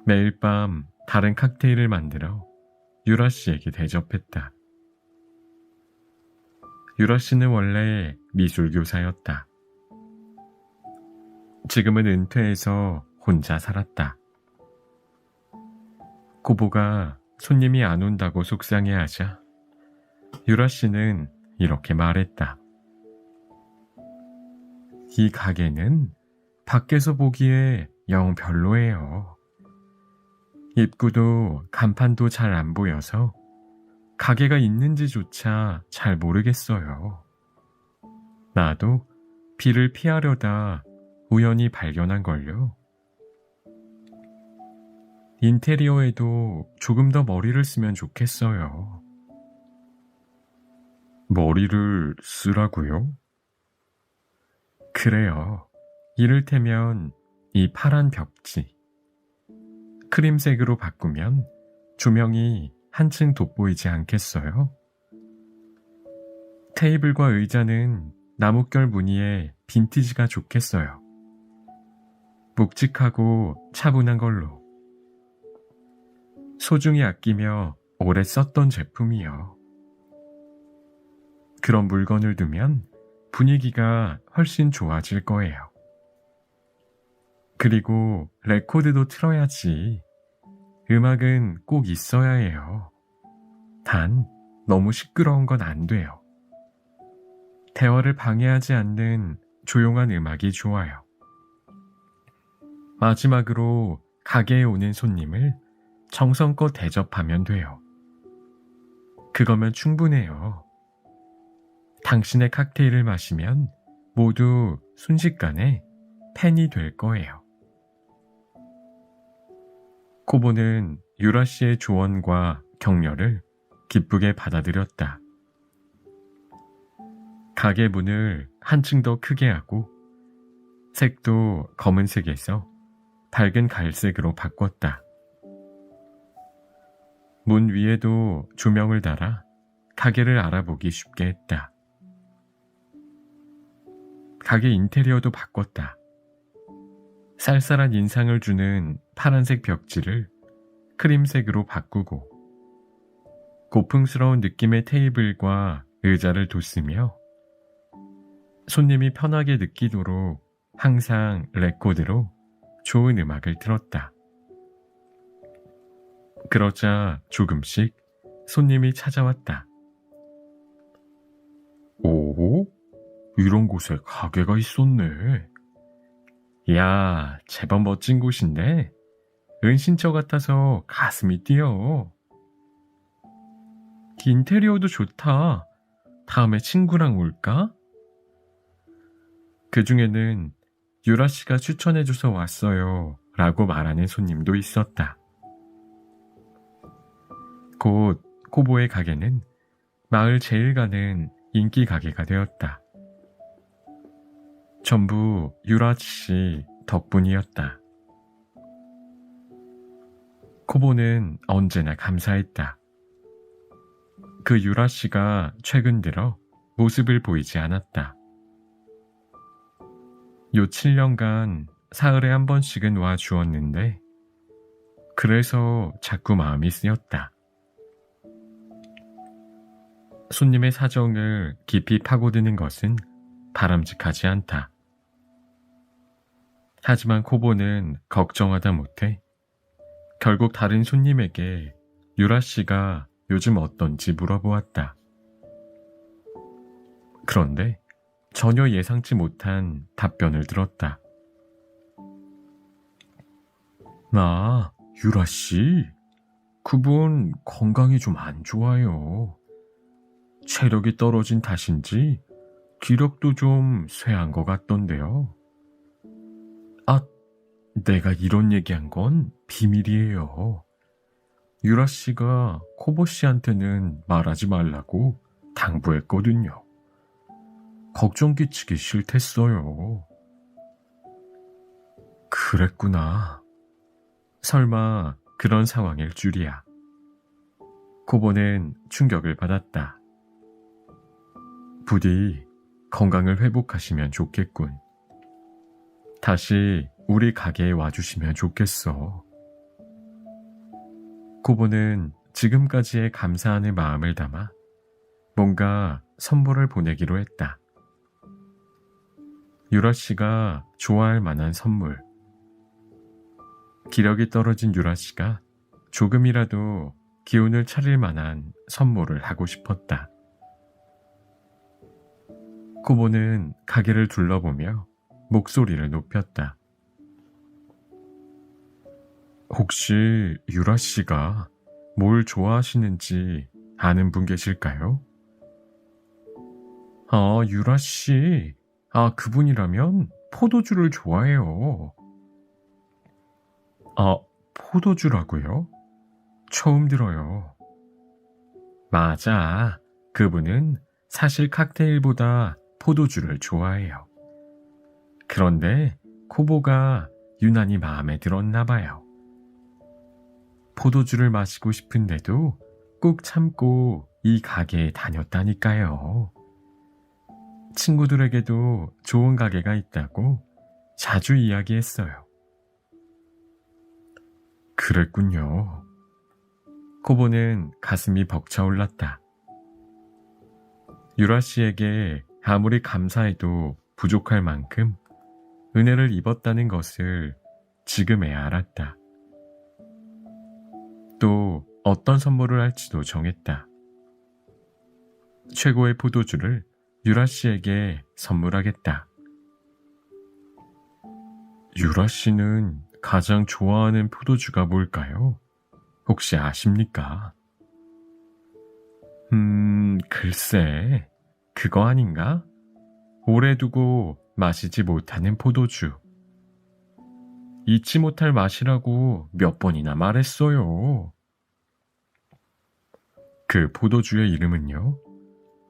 매일 밤 다른 칵테일을 만들어 유라 씨에게 대접했다. 유라 씨는 원래 미술교사였다. 지금은 은퇴해서 혼자 살았다. 코보가 손님이 안 온다고 속상해하자 유라 씨는 이렇게 말했다. 이 가게는 밖에서 보기에 영 별로예요. 입구도 간판도 잘 안 보여서 가게가 있는지조차 잘 모르겠어요. 나도 비를 피하려다 우연히 발견한걸요. 인테리어에도 조금 더 머리를 쓰면 좋겠어요. 머리를 쓰라고요? 그래요. 이를테면 이 파란 벽지. 크림색으로 바꾸면 조명이 한층 돋보이지 않겠어요? 테이블과 의자는 나뭇결 무늬의 빈티지가 좋겠어요. 묵직하고 차분한 걸로. 소중히 아끼며 오래 썼던 제품이요. 그런 물건을 두면 분위기가 훨씬 좋아질 거예요. 그리고 레코드도 틀어야지. 음악은 꼭 있어야 해요. 단 너무 시끄러운 건 안 돼요. 대화를 방해하지 않는 조용한 음악이 좋아요. 마지막으로 가게에 오는 손님을 정성껏 대접하면 돼요. 그거면 충분해요. 당신의 칵테일을 마시면 모두 순식간에 팬이 될 거예요. 코보는 유라 씨의 조언과 격려를 기쁘게 받아들였다. 가게 문을 한층 더 크게 하고 색도 검은색에서 밝은 갈색으로 바꿨다. 문 위에도 조명을 달아 가게를 알아보기 쉽게 했다. 가게 인테리어도 바꿨다. 쌀쌀한 인상을 주는 파란색 벽지를 크림색으로 바꾸고 고풍스러운 느낌의 테이블과 의자를 뒀으며 손님이 편하게 느끼도록 항상 레코드로 좋은 음악을 틀었다. 그러자 조금씩 손님이 찾아왔다. 오, 이런 곳에 가게가 있었네. 야, 제법 멋진 곳인데 은신처 같아서 가슴이 뛰어. 인테리어도 좋다. 다음에 친구랑 올까? 그 중에는 유라 씨가 추천해줘서 왔어요 라고 말하는 손님도 있었다. 곧 코보의 가게는 마을 제일 가는 인기 가게가 되었다. 전부 유라 씨 덕분이었다. 코보는 언제나 감사했다. 그 유라 씨가 최근 들어 모습을 보이지 않았다. 요 7년간 사흘에 한 번씩은 와 주었는데 그래서 자꾸 마음이 쓰였다. 손님의 사정을 깊이 파고드는 것은 바람직하지 않다. 하지만 코보는 걱정하다 못해 결국 다른 손님에게 유라 씨가 요즘 어떤지 물어보았다. 그런데 전혀 예상치 못한 답변을 들었다. 나, 유라 씨, 그분 건강이 좀 안 좋아요. 체력이 떨어진 탓인지 기력도 좀 쇠한 것 같던데요. 아, 내가 이런 얘기한 건 비밀이에요. 유라 씨가 코보 씨한테는 말하지 말라고 당부했거든요. 걱정 끼치기 싫댔어요. 그랬구나. 설마 그런 상황일 줄이야. 코보는 충격을 받았다. 부디 건강을 회복하시면 좋겠군. 다시 우리 가게에 와주시면 좋겠어. 코보는 지금까지의 감사하는 마음을 담아 뭔가 선물을 보내기로 했다. 유라 씨가 좋아할 만한 선물. 기력이 떨어진 유라 씨가 조금이라도 기운을 차릴 만한 선물을 하고 싶었다. 코보는 가게를 둘러보며 목소리를 높였다. 혹시 유라 씨가 뭘 좋아하시는지 아는 분 계실까요? 아, 유라 씨. 아, 그분이라면 포도주를 좋아해요. 아, 포도주라고요? 처음 들어요. 맞아. 그분은 사실 칵테일보다 포도주를 좋아해요. 그런데 코보가 유난히 마음에 들었나 봐요. 포도주를 마시고 싶은데도 꾹 참고 이 가게에 다녔다니까요. 친구들에게도 좋은 가게가 있다고 자주 이야기했어요. 그랬군요. 코보는 가슴이 벅차올랐다. 유라 씨에게 아무리 감사해도 부족할 만큼 은혜를 입었다는 것을 지금에야 알았다. 또 어떤 선물을 할지도 정했다. 최고의 포도주를 유라 씨에게 선물하겠다. 유라 씨는 가장 좋아하는 포도주가 뭘까요? 혹시 아십니까? 글쎄, 그거 아닌가? 오래 두고 마시지 못하는 포도주. 잊지 못할 맛이라고 몇 번이나 말했어요. 그 포도주의 이름은요?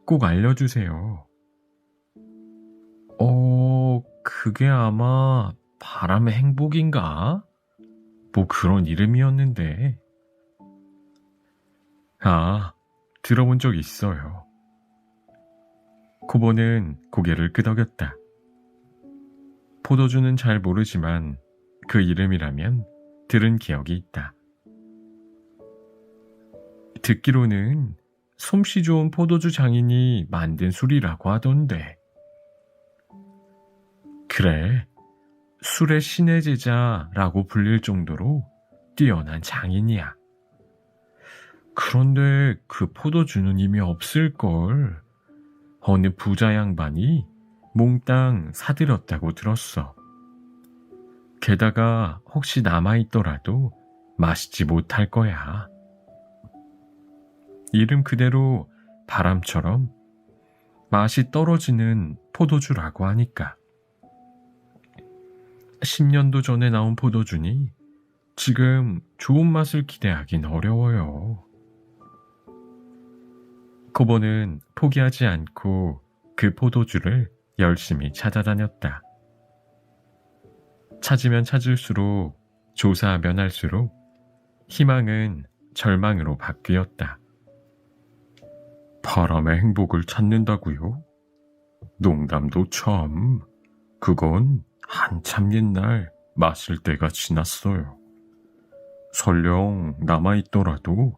꼭 알려주세요. 그게 아마 바람의 행복인가? 뭐 그런 이름이었는데. 아, 들어본 적 있어요. 코보는 고개를 끄덕였다. 포도주는 잘 모르지만 그 이름이라면 들은 기억이 있다. 듣기로는 솜씨 좋은 포도주 장인이 만든 술이라고 하던데. 그래, 술의 신의 제자라고 불릴 정도로 뛰어난 장인이야. 그런데 그 포도주는 이미 없을걸. 어느 부자 양반이 몽땅 사들였다고 들었어. 게다가 혹시 남아있더라도 마시지 못할 거야. 이름 그대로 바람처럼 맛이 떨어지는 포도주라고 하니까. 10년도 전에 나온 포도주니 지금 좋은 맛을 기대하긴 어려워요. 코보는 포기하지 않고 그 포도주를 열심히 찾아다녔다. 찾으면 찾을수록, 조사하면 할수록 희망은 절망으로 바뀌었다. 바람의 행복을 찾는다고요? 농담도 참. 그건 한참 옛날 마실 때가 지났어요. 설령 남아있더라도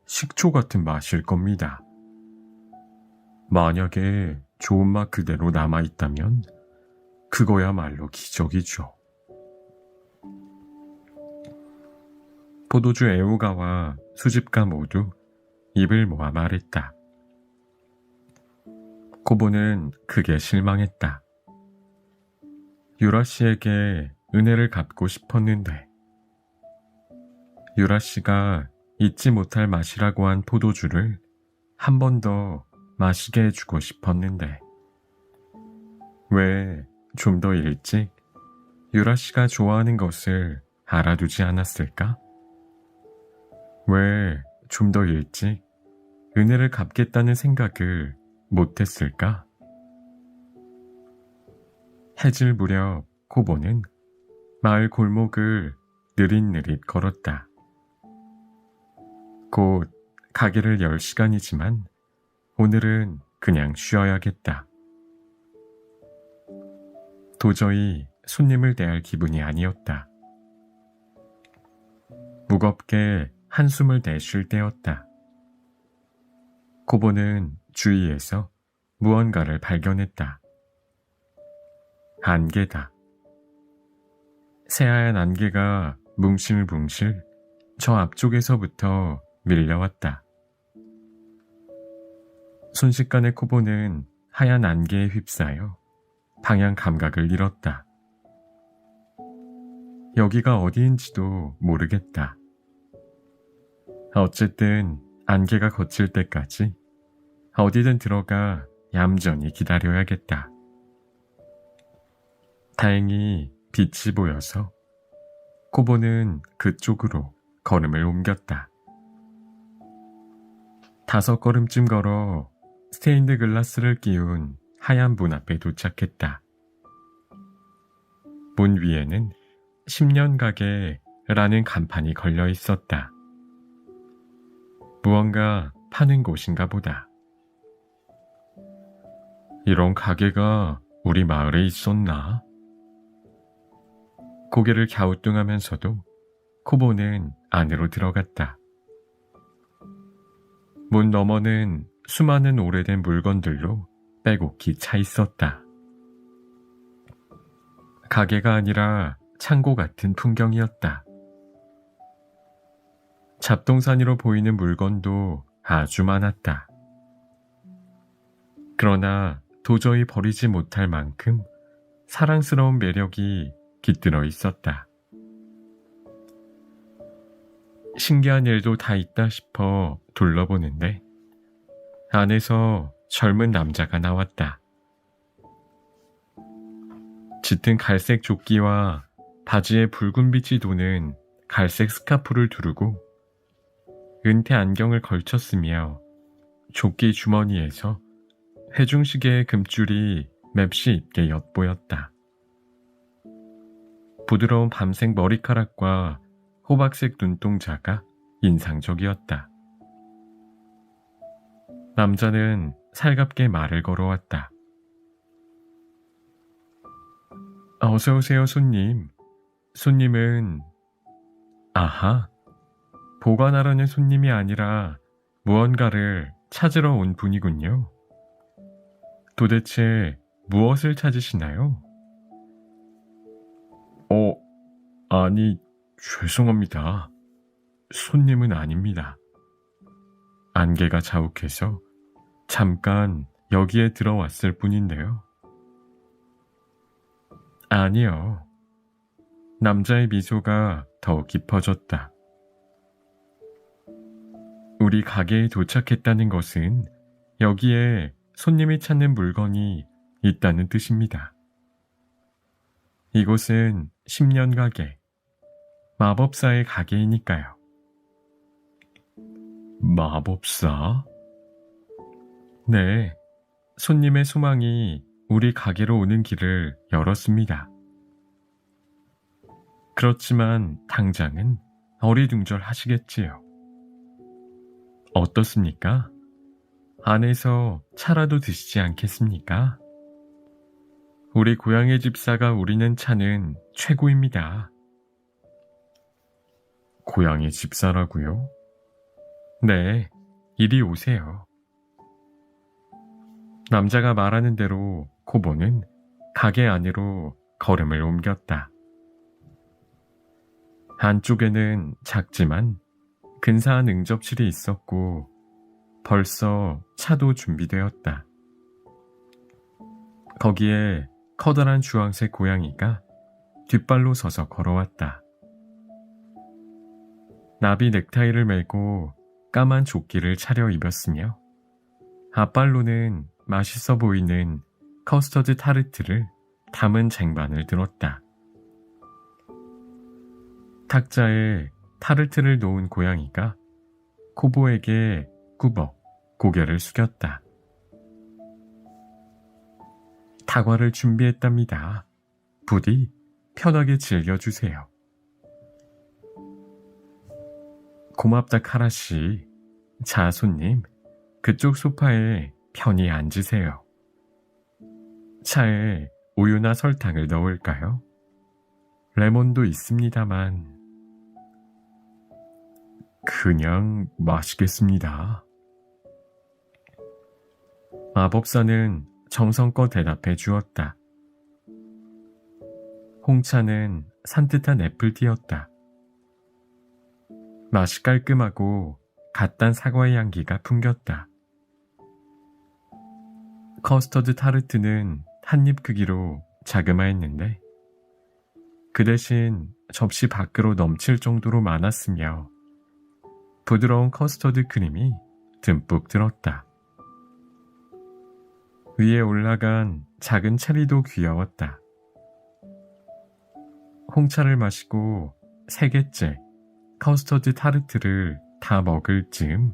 식초 같은 맛일 겁니다. 만약에 좋은 맛 그대로 남아있다면 그거야말로 기적이죠. 포도주 애호가와 수집가 모두 입을 모아 말했다. 코보는 크게 실망했다. 유라 씨에게 은혜를 갚고 싶었는데, 유라 씨가 잊지 못할 맛이라고 한 포도주를 한 번 더 마시게 해주고 싶었는데, 왜 좀 더 일찍 유라 씨가 좋아하는 것을 알아두지 않았을까? 왜 좀 더 일찍 은혜를 갚겠다는 생각을 못했을까? 해질 무렵 코보는 마을 골목을 느릿느릿 걸었다. 곧 가게를 열 시간이지만 오늘은 그냥 쉬어야겠다. 도저히 손님을 대할 기분이 아니었다. 무겁게 한숨을 내쉴 때였다. 코보는 주위에서 무언가를 발견했다. 안개다. 새하얀 안개가 뭉실뭉실 저 앞쪽에서부터 밀려왔다. 순식간에 코보는 하얀 안개에 휩싸여 방향 감각을 잃었다. 여기가 어디인지도 모르겠다. 어쨌든 안개가 걷힐 때까지 어디든 들어가 얌전히 기다려야겠다. 다행히 빛이 보여서 코보는 그쪽으로 걸음을 옮겼다. 5걸음쯤 걸어 스테인드 글라스를 끼운 하얀 문 앞에 도착했다. 문 위에는 10년 가게라는 간판이 걸려 있었다. 무언가 파는 곳인가 보다. 이런 가게가 우리 마을에 있었나? 고개를 갸우뚱하면서도 코보는 안으로 들어갔다. 문 너머는 수많은 오래된 물건들로 빼곡히 차 있었다. 가게가 아니라 창고 같은 풍경이었다. 잡동사니로 보이는 물건도 아주 많았다. 그러나 도저히 버리지 못할 만큼 사랑스러운 매력이 깃들어 있었다. 신기한 일도 다 있다 싶어 둘러보는데 안에서 젊은 남자가 나왔다. 짙은 갈색 조끼와 바지에 붉은 빛이 도는 갈색 스카프를 두르고 은퇴 안경을 걸쳤으며 조끼 주머니에서 회중시계의 금줄이 맵시 있게 엿보였다. 부드러운 밤색 머리카락과 호박색 눈동자가 인상적이었다. 남자는 살갑게 말을 걸어왔다. 어서오세요, 손님. 손님은... 아하, 보관하려는 손님이 아니라 무언가를 찾으러 온 분이군요. 도대체 무엇을 찾으시나요? 아니, 죄송합니다. 손님은 아닙니다. 안개가 자욱해서 잠깐 여기에 들어왔을 뿐인데요. 아니요. 남자의 미소가 더욱 깊어졌다. 우리 가게에 도착했다는 것은 여기에 손님이 찾는 물건이 있다는 뜻입니다. 이곳은 10년 가게, 마법사의 가게이니까요. 마법사? 네, 손님의 소망이 우리 가게로 오는 길을 열었습니다. 그렇지만 당장은 어리둥절하시겠지요. 어떻습니까? 안에서 차라도 드시지 않겠습니까? 우리 고향의 집사가 우리는 차는 최고입니다. 고향의 집사라고요? 네, 이리 오세요. 남자가 말하는 대로 코보는 가게 안으로 걸음을 옮겼다. 안쪽에는 작지만 근사한 응접실이 있었고 벌써 차도 준비되었다. 거기에 커다란 주황색 고양이가 뒷발로 서서 걸어왔다. 나비 넥타이를 메고 까만 조끼를 차려 입었으며 앞발로는 맛있어 보이는 커스터드 타르트를 담은 쟁반을 들었다. 탁자에 타르트를 놓은 고양이가 코보에게 꾸벅 고개를 숙였다. 다과를 준비했답니다. 부디 편하게 즐겨주세요. 고맙다 카라씨. 자, 손님, 그쪽 소파에 편히 앉으세요. 차에 우유나 설탕을 넣을까요? 레몬도 있습니다만. 그냥 마시겠습니다. 마법사는 정성껏 대답해 주었다. 홍차는 산뜻한 애플티였다. 맛이 깔끔하고 갓 단 사과의 향기가 풍겼다. 커스터드 타르트는 한입 크기로 자그마했는데 그 대신 접시 밖으로 넘칠 정도로 많았으며 부드러운 커스터드 크림이 듬뿍 들었다. 위에 올라간 작은 체리도 귀여웠다. 홍차를 마시고 3개째 커스터드 타르트를 다 먹을 즈음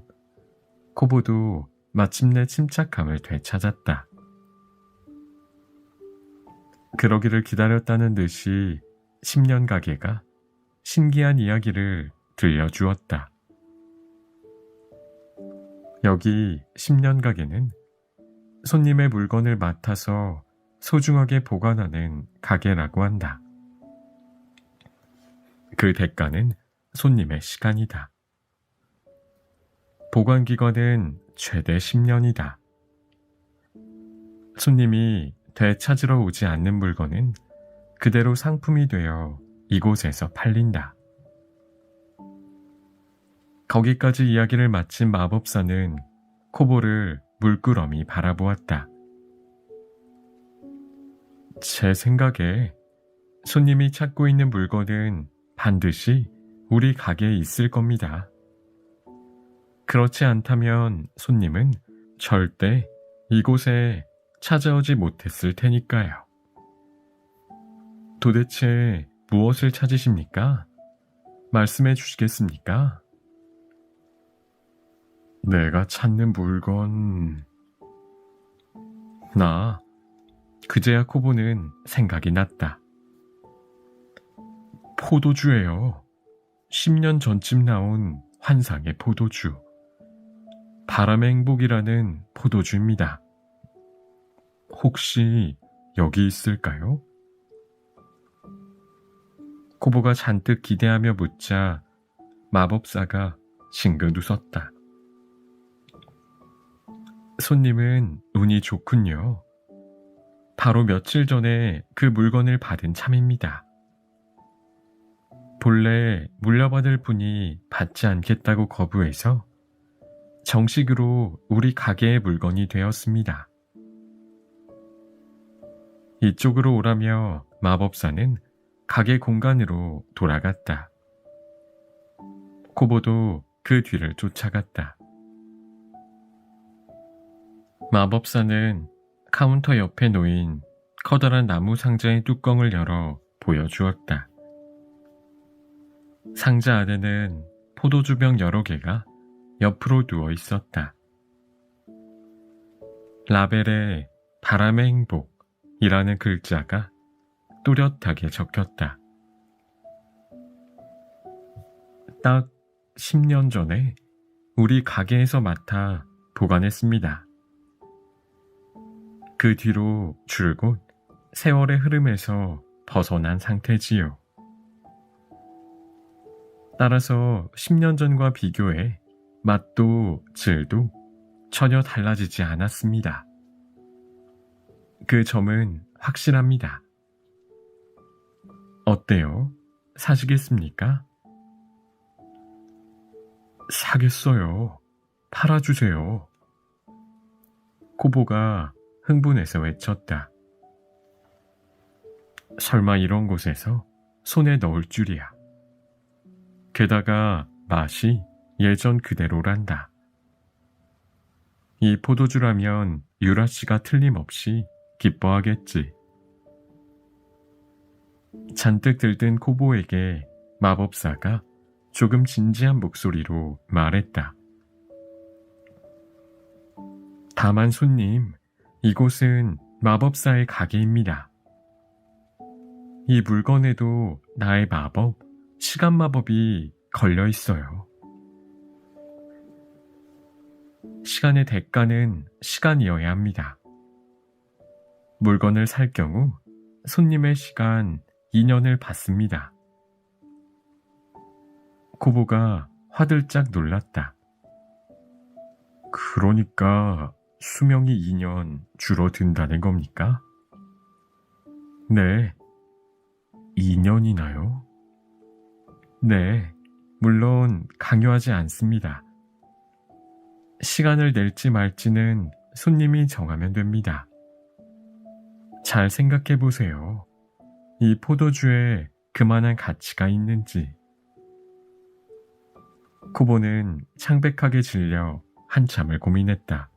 코보도 마침내 침착함을 되찾았다. 그러기를 기다렸다는 듯이 10년 가게가 신기한 이야기를 들려주었다. 여기 10년 가게는 손님의 물건을 맡아서 소중하게 보관하는 가게라고 한다. 그 대가는 손님의 시간이다. 보관기간은 최대 10년이다. 손님이 되찾으러 오지 않는 물건은 그대로 상품이 되어 이곳에서 팔린다. 거기까지 이야기를 마친 마법사는 코보를 물끄러미 바라보았다. 제 생각에 손님이 찾고 있는 물건은 반드시 우리 가게에 있을 겁니다. 그렇지 않다면 손님은 절대 이곳에 찾아오지 못했을 테니까요. 도대체 무엇을 찾으십니까? 말씀해 주시겠습니까? 내가 찾는 물건... 그제야 코보는 생각이 났다. 포도주예요. 10년 전쯤 나온 환상의 포도주. 바람의 행복이라는 포도주입니다. 혹시 여기 있을까요? 코보가 잔뜩 기대하며 묻자 마법사가 싱긋 웃었다. 손님은 운이 좋군요. 바로 며칠 전에 그 물건을 받은 참입니다. 본래 물려받을 분이 받지 않겠다고 거부해서 정식으로 우리 가게의 물건이 되었습니다. 이쪽으로 오라며 마법사는 가게 공간으로 돌아갔다. 코보도 그 뒤를 쫓아갔다. 마법사는 카운터 옆에 놓인 커다란 나무 상자의 뚜껑을 열어 보여주었다. 상자 안에는 포도주병 여러 개가 옆으로 누워 있었다. 라벨에 바람의 행복이라는 글자가 또렷하게 적혔다. 딱 10년 전에 우리 가게에서 맡아 보관했습니다. 그 뒤로 줄곧 세월의 흐름에서 벗어난 상태지요. 따라서 10년 전과 비교해 맛도 질도 전혀 달라지지 않았습니다. 그 점은 확실합니다. 어때요? 사시겠습니까? 사겠어요. 팔아주세요. 코보가 흥분해서 외쳤다. 설마 이런 곳에서 손에 넣을 줄이야. 게다가 맛이 예전 그대로란다. 이 포도주라면 유라 씨가 틀림없이 기뻐하겠지. 잔뜩 들뜬 코보에게 마법사가 조금 진지한 목소리로 말했다. 다만 손님, 이곳은 마법사의 가게입니다. 이 물건에도 나의 마법, 시간 마법이 걸려 있어요. 시간의 대가는 시간이어야 합니다. 물건을 살 경우 손님의 시간 2년을 받습니다. 코보가 화들짝 놀랐다. 그러니까 수명이 2년 줄어든다는 겁니까? 네. 2년이나요? 네. 물론 강요하지 않습니다. 시간을 낼지 말지는 손님이 정하면 됩니다. 잘 생각해 보세요. 이 포도주에 그만한 가치가 있는지. 코보는 창백하게 질려 한참을 고민했다.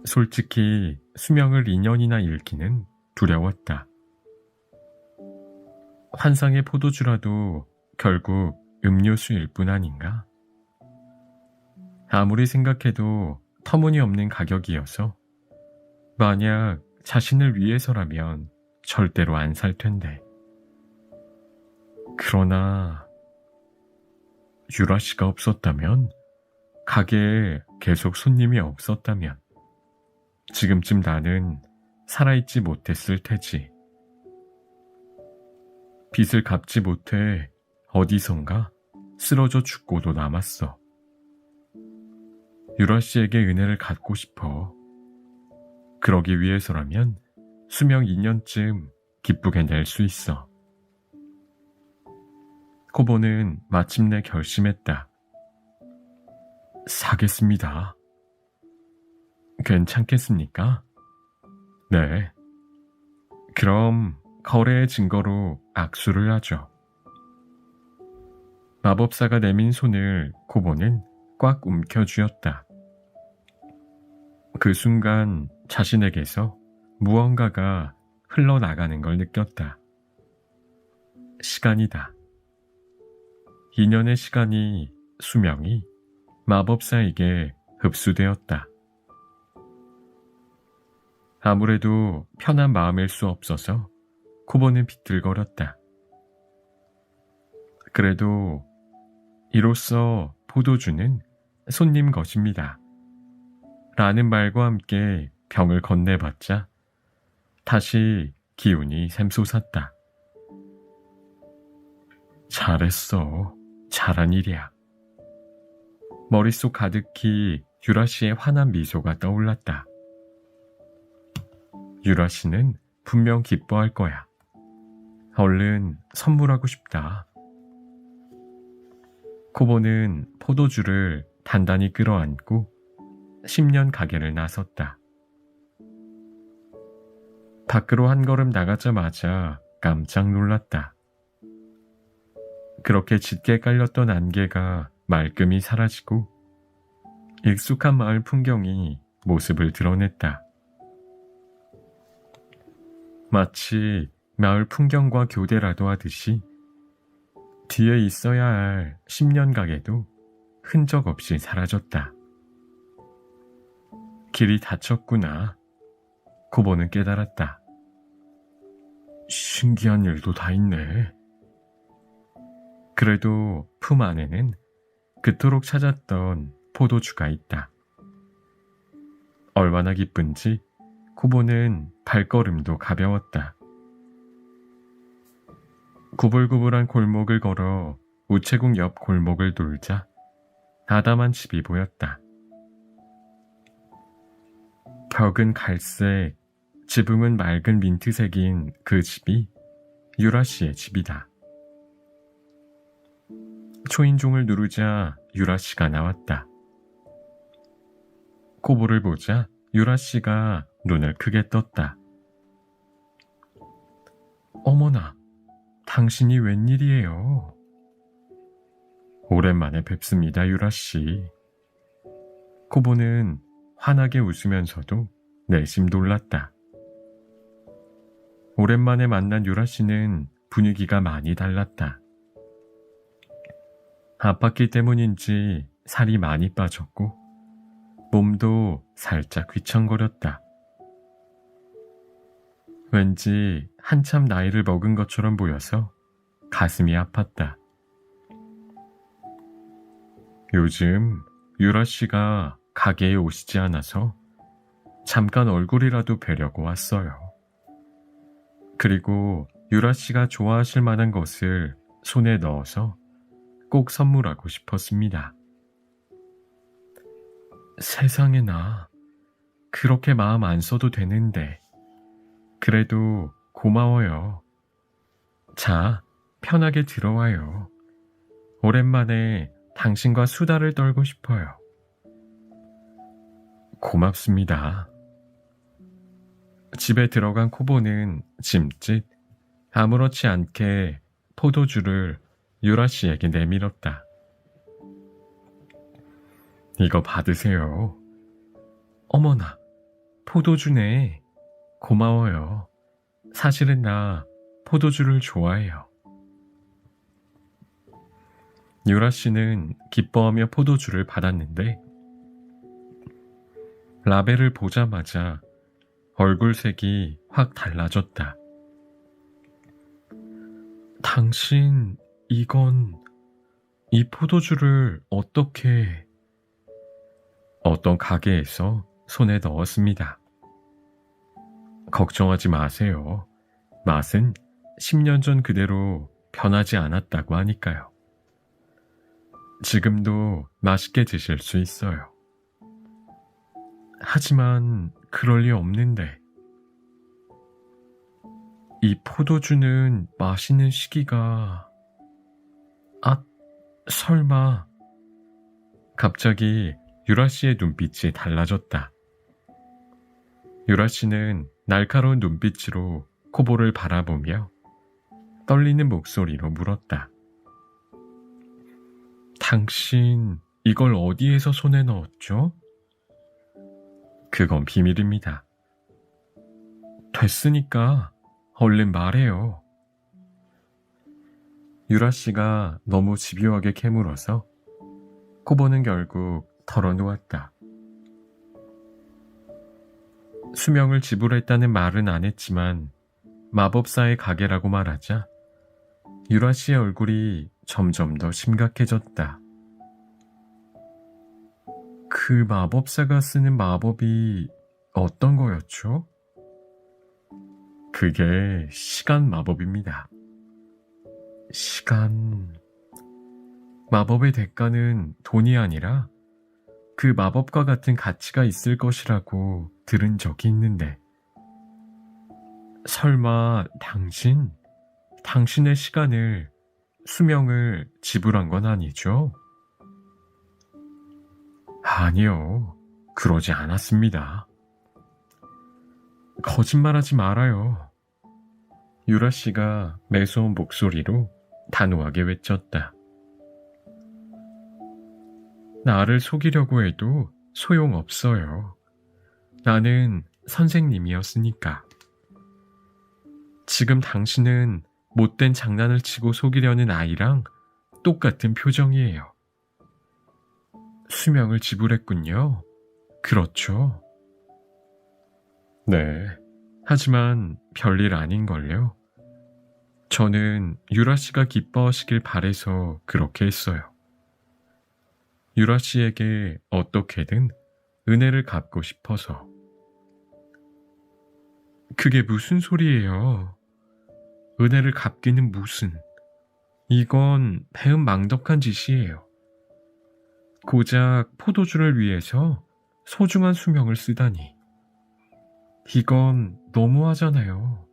솔직히 수명을 2년이나 잃기는 두려웠다. 환상의 포도주라도 결국 음료수일 뿐 아닌가? 아무리 생각해도 터무니없는 가격이어서 만약 자신을 위해서라면 절대로 안 살 텐데. 그러나 유라 씨가 없었다면, 가게에 계속 손님이 없었다면 지금쯤 나는 살아있지 못했을 테지. 빚을 갚지 못해 어디선가 쓰러져 죽고도 남았어. 유라 씨에게 은혜를 갚고 싶어. 그러기 위해서라면 수명 2년쯤 기쁘게 낼 수 있어. 코보는 마침내 결심했다. 사겠습니다. 괜찮겠습니까? 네. 그럼 거래의 증거로 악수를 하죠. 마법사가 내민 손을 코보는 꽉 움켜쥐었다. 그 순간 자신에게서 무언가가 흘러나가는 걸 느꼈다. 시간이다. 2년의 시간이, 수명이 마법사에게 흡수되었다. 아무래도 편한 마음일 수 없어서 코보는 비틀거렸다. 그래도 이로써 포도주는 손님 것입니다. 라는 말과 함께 병을 건네받자 다시 기운이 샘솟았다. 잘했어. 잘한 일이야. 머릿속 가득히 유라 씨의 환한 미소가 떠올랐다. 유라 씨는 분명 기뻐할 거야. 얼른 선물하고 싶다. 코보는 포도주를 단단히 끌어안고 10년 가게를 나섰다. 밖으로 한 걸음 나가자마자 깜짝 놀랐다. 그렇게 짙게 깔렸던 안개가 말끔히 사라지고 익숙한 마을 풍경이 모습을 드러냈다. 마치 마을 풍경과 교대라도 하듯이 뒤에 있어야 할 10년 가게도 흔적 없이 사라졌다. 길이 닫혔구나. 코보는 깨달았다. 신기한 일도 다 있네. 그래도 품 안에는 그토록 찾았던 포도주가 있다. 얼마나 기쁜지 코보는 발걸음도 가벼웠다. 구불구불한 골목을 걸어 우체국 옆 골목을 돌자 아담한 집이 보였다. 벽은 갈색, 지붕은 맑은 민트색인 그 집이 유라 씨의 집이다. 초인종을 누르자 유라 씨가 나왔다. 코보를 보자 유라 씨가 눈을 크게 떴다. 어머나, 당신이 웬일이에요? 오랜만에 뵙습니다, 유라 씨. 코보는 환하게 웃으면서도 내심 놀랐다. 오랜만에 만난 유라 씨는 분위기가 많이 달랐다. 아팠기 때문인지 살이 많이 빠졌고 몸도 살짝 휘청거렸다. 왠지 한참 나이를 먹은 것처럼 보여서 가슴이 아팠다. 요즘 유라 씨가 가게에 오시지 않아서 잠깐 얼굴이라도 뵈려고 왔어요. 그리고 유라 씨가 좋아하실 만한 것을 손에 넣어서 꼭 선물하고 싶었습니다. 세상에나, 그렇게 마음 안 써도 되는데. 그래도 고마워요. 자, 편하게 들어와요. 오랜만에 당신과 수다를 떨고 싶어요. 고맙습니다. 집에 들어간 코보는 짐짓 아무렇지 않게 포도주를 유라 씨에게 내밀었다. 이거 받으세요. 어머나, 포도주네. 고마워요. 사실은 나 포도주를 좋아해요. 유라 씨는 기뻐하며 포도주를 받았는데 라벨을 보자마자 얼굴색이 확 달라졌다. 당신, 이 포도주를 어떻게... 어떤 가게에서 손에 넣었습니다. 걱정하지 마세요. 맛은 10년 전 그대로 변하지 않았다고 하니까요. 지금도 맛있게 드실 수 있어요. 하지만 그럴 리 없는데. 이 포도주는 마시는 시기가... 설마... 갑자기 유라 씨의 눈빛이 달라졌다. 유라 씨는 날카로운 눈빛으로 코보를 바라보며 떨리는 목소리로 물었다. 당신, 이걸 어디에서 손에 넣었죠? 그건 비밀입니다. 됐으니까 얼른 말해요. 유라 씨가 너무 집요하게 캐물어서 코보는 결국 털어놓았다. 수명을 지불했다는 말은 안 했지만 마법사의 가게라고 말하자 유라 씨의 얼굴이 점점 더 심각해졌다. 그 마법사가 쓰는 마법이 어떤 거였죠? 그게 시간 마법입니다. 시간... 마법의 대가는 돈이 아니라 그 마법과 같은 가치가 있을 것이라고 들은 적이 있는데, 설마 당신의 시간을, 수명을 지불한 건 아니죠? 아니요, 그러지 않았습니다. 거짓말하지 말아요. 유라 씨가 매서운 목소리로 단호하게 외쳤다. 나를 속이려고 해도 소용없어요. 나는 선생님이었으니까. 지금 당신은 못된 장난을 치고 속이려는 아이랑 똑같은 표정이에요. 수명을 지불했군요. 그렇죠. 네. 하지만 별일 아닌걸요. 저는 유라 씨가 기뻐하시길 바래서 그렇게 했어요. 유라 씨에게 어떻게든 은혜를 갚고 싶어서. 그게 무슨 소리예요? 은혜를 갚기는 무슨. 이건 배은망덕한 짓이에요. 고작 포도주를 위해서 소중한 수명을 쓰다니. 이건 너무하잖아요.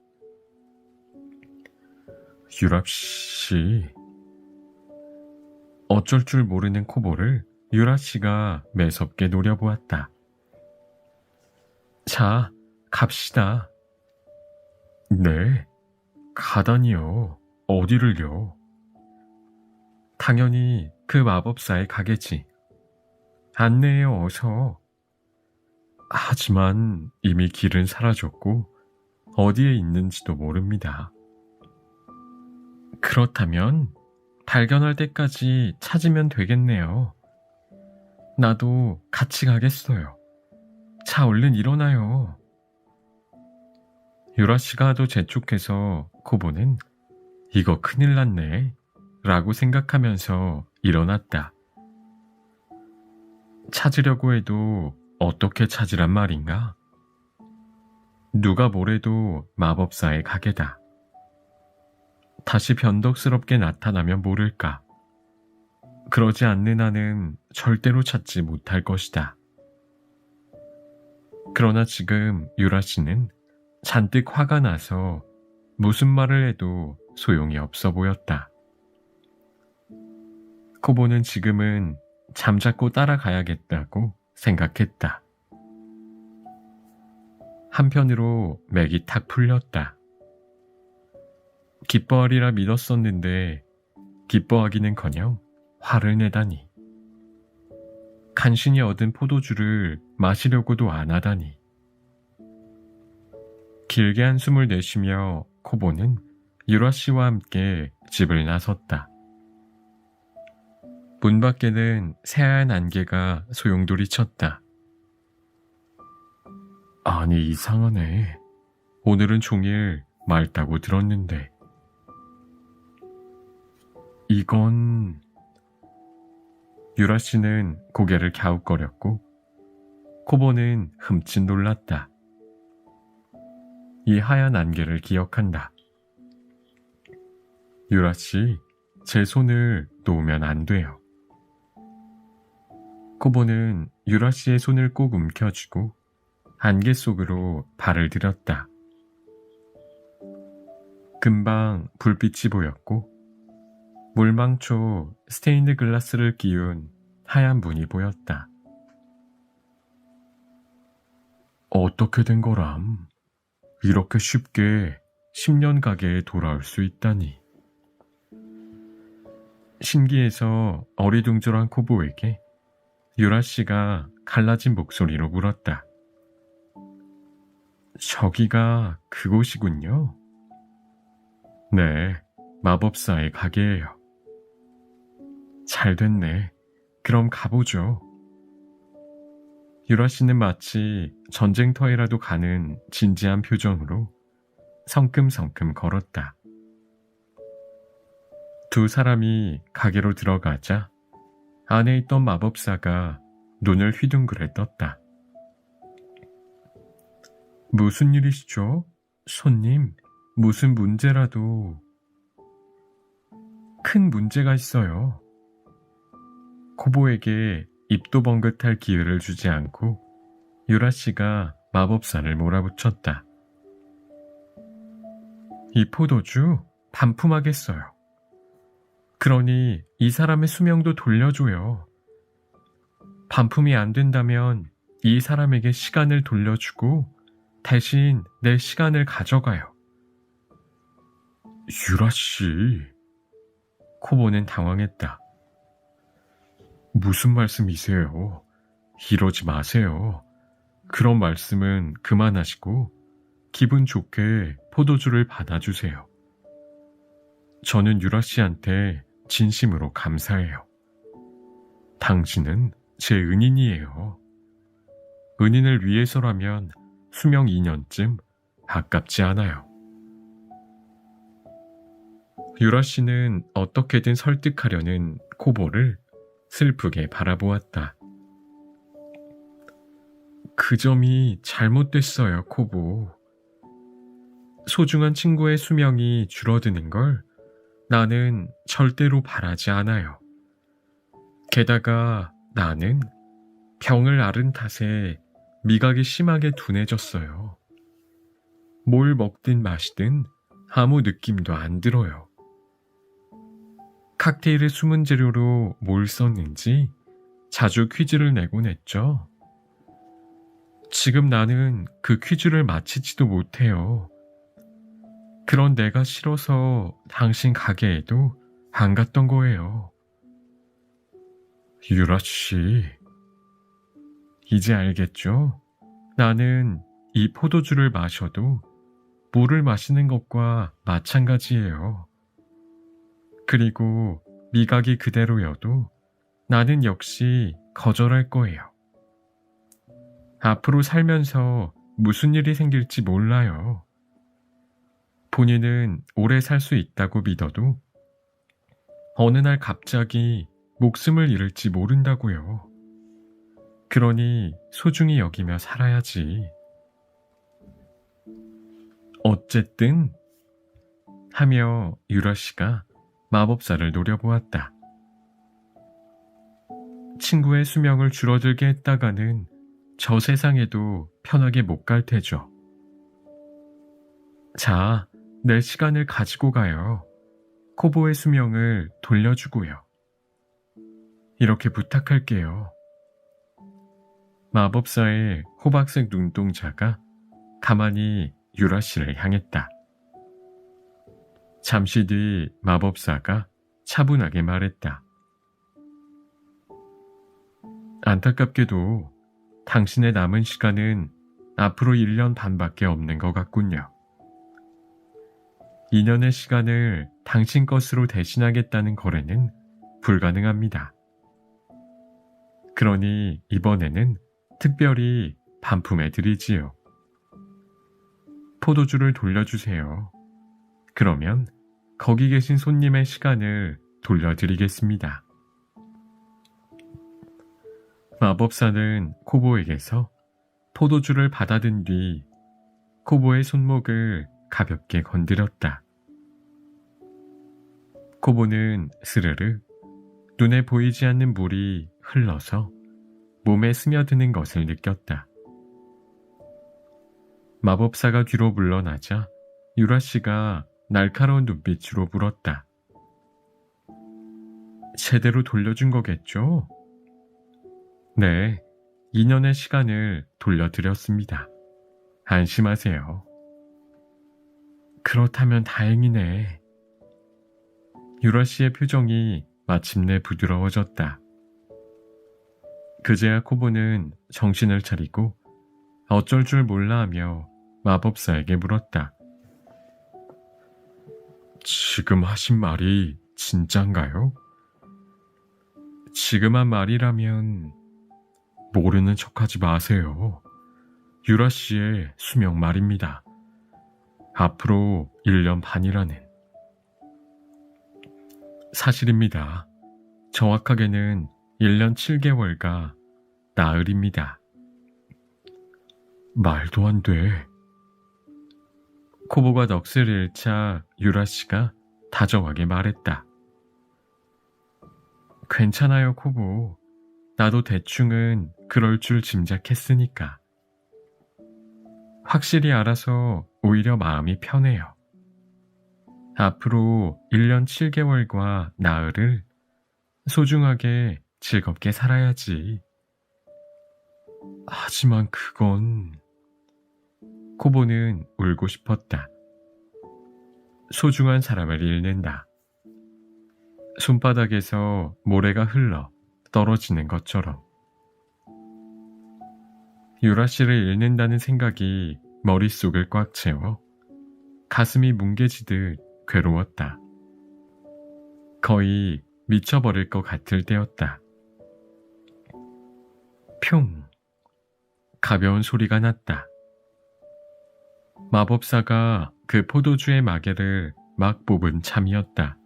유라 씨. 어쩔 줄 모르는 코보를 유라 씨가 매섭게 노려보았다. 자, 갑시다. 네, 가다니요. 어디를요? 당연히 그 마법사의 가게지. 안내해요, 어서. 하지만 이미 길은 사라졌고 어디에 있는지도 모릅니다. 그렇다면 발견할 때까지 찾으면 되겠네요. 나도 같이 가겠어요. 자, 얼른 일어나요. 유라 씨가 하도 재촉해서 코보는 이거 큰일 났네 라고 생각하면서 일어났다. 찾으려고 해도 어떻게 찾으란 말인가? 누가 뭐래도 마법사의 가게다. 다시 변덕스럽게 나타나면 모를까. 그러지 않는 한은 절대로 찾지 못할 것이다. 그러나 지금 유라 씨는 잔뜩 화가 나서 무슨 말을 해도 소용이 없어 보였다. 코보는 지금은 잠자코 따라가야겠다고 생각했다. 한편으로 맥이 탁 풀렸다. 기뻐하리라 믿었었는데 기뻐하기는커녕 화를 내다니. 간신히 얻은 포도주를 마시려고도 안 하다니. 길게 한숨을 내쉬며 코보는 유라 씨와 함께 집을 나섰다. 문 밖에는 새하얀 안개가 소용돌이 쳤다. 아니, 이상하네. 오늘은 종일 맑다고 들었는데. 이건... 유라 씨는 고개를 갸웃거렸고 코보는 흠칫 놀랐다. 이 하얀 안개를 기억한다. 유라 씨, 제 손을 놓으면 안 돼요. 코보는 유라 씨의 손을 꼭 움켜쥐고 안개 속으로 발을 들였다. 금방 불빛이 보였고 물망초 스테인드 글라스를 끼운 하얀 문이 보였다. 어떻게 된 거람? 이렇게 쉽게 10년 가게에 돌아올 수 있다니. 신기해서 어리둥절한 코보에게 유라 씨가 갈라진 목소리로 물었다. 저기가 그곳이군요. 네, 마법사의 가게예요. 잘 됐네. 그럼 가보죠. 유라 씨는 마치 전쟁터에라도 가는 진지한 표정으로 성큼성큼 걸었다. 두 사람이 가게로 들어가자 안에 있던 마법사가 눈을 휘둥그레 떴다. 무슨 일이시죠? 손님, 무슨 문제라도. 큰 문제가 있어요. 코보에게 입도 번긋할 기회를 주지 않고 유라 씨가 마법사를 몰아붙였다. 이 포도주 반품하겠어요. 그러니 이 사람의 수명도 돌려줘요. 반품이 안 된다면 이 사람에게 시간을 돌려주고 대신 내 시간을 가져가요. 유라 씨, 코보는 당황했다. 무슨 말씀이세요? 이러지 마세요. 그런 말씀은 그만하시고 기분 좋게 포도주를 받아주세요. 저는 유라 씨한테 진심으로 감사해요. 당신은 제 은인이에요. 은인을 위해서라면 수명 2년쯤 아깝지 않아요. 유라 씨는 어떻게든 설득하려는 코보를 슬프게 바라보았다. 그 점이 잘못됐어요, 코보. 소중한 친구의 수명이 줄어드는 걸 나는 절대로 바라지 않아요. 게다가 나는 병을 앓은 탓에 미각이 심하게 둔해졌어요. 뭘 먹든 마시든 아무 느낌도 안 들어요. 칵테일의 숨은 재료로 뭘 썼는지 자주 퀴즈를 내곤 했죠. 지금 나는 그 퀴즈를 맞히지도 못해요. 그런 내가 싫어서 당신 가게에도 안 갔던 거예요. 유라 씨, 이제 알겠죠? 나는 이 포도주를 마셔도 물을 마시는 것과 마찬가지예요. 그리고 미각이 그대로여도 나는 역시 거절할 거예요. 앞으로 살면서 무슨 일이 생길지 몰라요. 본인은 오래 살 수 있다고 믿어도 어느 날 갑자기 목숨을 잃을지 모른다고요. 그러니 소중히 여기며 살아야지. 어쨌든 하며 유라 씨가 마법사를 노려보았다. 친구의 수명을 줄어들게 했다가는 저 세상에도 편하게 못 갈 테죠. 자, 내 시간을 가지고 가요. 코보의 수명을 돌려주고요. 이렇게 부탁할게요. 마법사의 호박색 눈동자가 가만히 유라 씨를 향했다. 잠시 뒤 마법사가 차분하게 말했다. 안타깝게도 당신의 남은 시간은 앞으로 1년 반밖에 없는 것 같군요. 2년의 시간을 당신 것으로 대신하겠다는 거래는 불가능합니다. 그러니 이번에는 특별히 반품해드리지요. 포도주를 돌려주세요. 그러면 거기 계신 손님의 시간을 돌려드리겠습니다. 마법사는 코보에게서 포도주를 받아든 뒤 코보의 손목을 가볍게 건드렸다. 코보는 스르르 눈에 보이지 않는 물이 흘러서 몸에 스며드는 것을 느꼈다. 마법사가 뒤로 물러나자 유라 씨가 날카로운 눈빛으로 물었다. 제대로 돌려준 거겠죠? 네, 2년의 시간을 돌려드렸습니다. 안심하세요. 그렇다면 다행이네. 유라 씨의 표정이 마침내 부드러워졌다. 그제야 코보는 정신을 차리고 어쩔 줄 몰라 하며 마법사에게 물었다. 지금 하신 말이 진짠가요? 지금 한 말이라면 모르는 척하지 마세요. 유라 씨의 수명 말입니다. 앞으로 1년 반이라는. 사실입니다. 정확하게는 1년 7개월가 나흘입니다. 말도 안 돼. 코보가 넋을 잃자 유라 씨가 다정하게 말했다. 괜찮아요, 코보. 나도 대충은 그럴 줄 짐작했으니까. 확실히 알아서 오히려 마음이 편해요. 앞으로 1년 7개월과 나흘을 소중하게 즐겁게 살아야지. 하지만 그건... 코보는 울고 싶었다. 소중한 사람을 잃는다. 손바닥에서 모래가 흘러 떨어지는 것처럼. 유라 씨를 잃는다는 생각이 머릿속을 꽉 채워 가슴이 뭉개지듯 괴로웠다. 거의 미쳐버릴 것 같을 때였다. 뿅! 가벼운 소리가 났다. 마법사가 그 포도주의 마개를 막 뽑은 참이었다.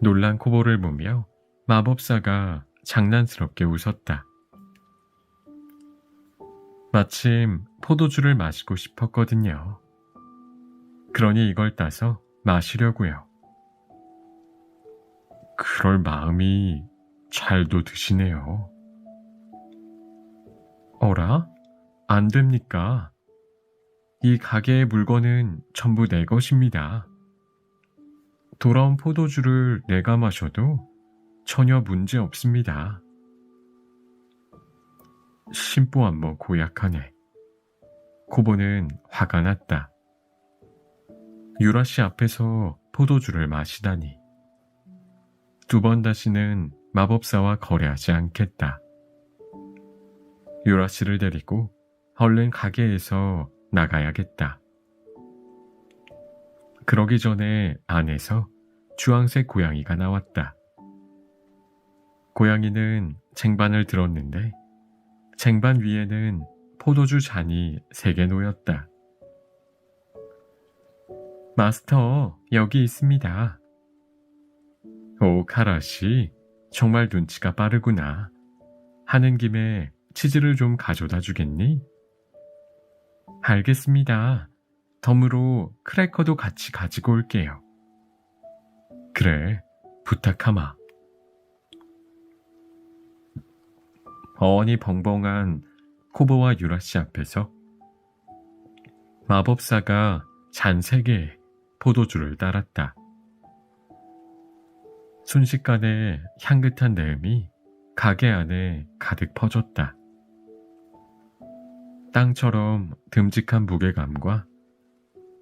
놀란 코보를 보며 마법사가 장난스럽게 웃었다. 마침 포도주를 마시고 싶었거든요. 그러니 이걸 따서 마시려고요. 그럴 마음이 잘도 드시네요. 어라? 안 됩니까? 이 가게의 물건은 전부 내 것입니다. 돌아온 포도주를 내가 마셔도 전혀 문제 없습니다. 심보 한번 고약하네. 코보는 화가 났다. 유라 씨 앞에서 포도주를 마시다니. 2번 다시는 마법사와 거래하지 않겠다. 유라 씨를 데리고 얼른 가게에서 나가야겠다. 그러기 전에 안에서 주황색 고양이가 나왔다. 고양이는 쟁반을 들었는데 쟁반 위에는 포도주 잔이 3개 놓였다. 마스터, 여기 있습니다. 오, 카라씨, 정말 눈치가 빠르구나. 하는 김에 치즈를 좀 가져다 주겠니? 알겠습니다. 덤으로 크래커도 같이 가지고 올게요. 그래, 부탁하마. 어언이 벙벙한 코보와 유라씨 앞에서 마법사가 잔 3개에 포도주를 따랐다. 순식간에 향긋한 내음이 가게 안에 가득 퍼졌다. 땅처럼 듬직한 무게감과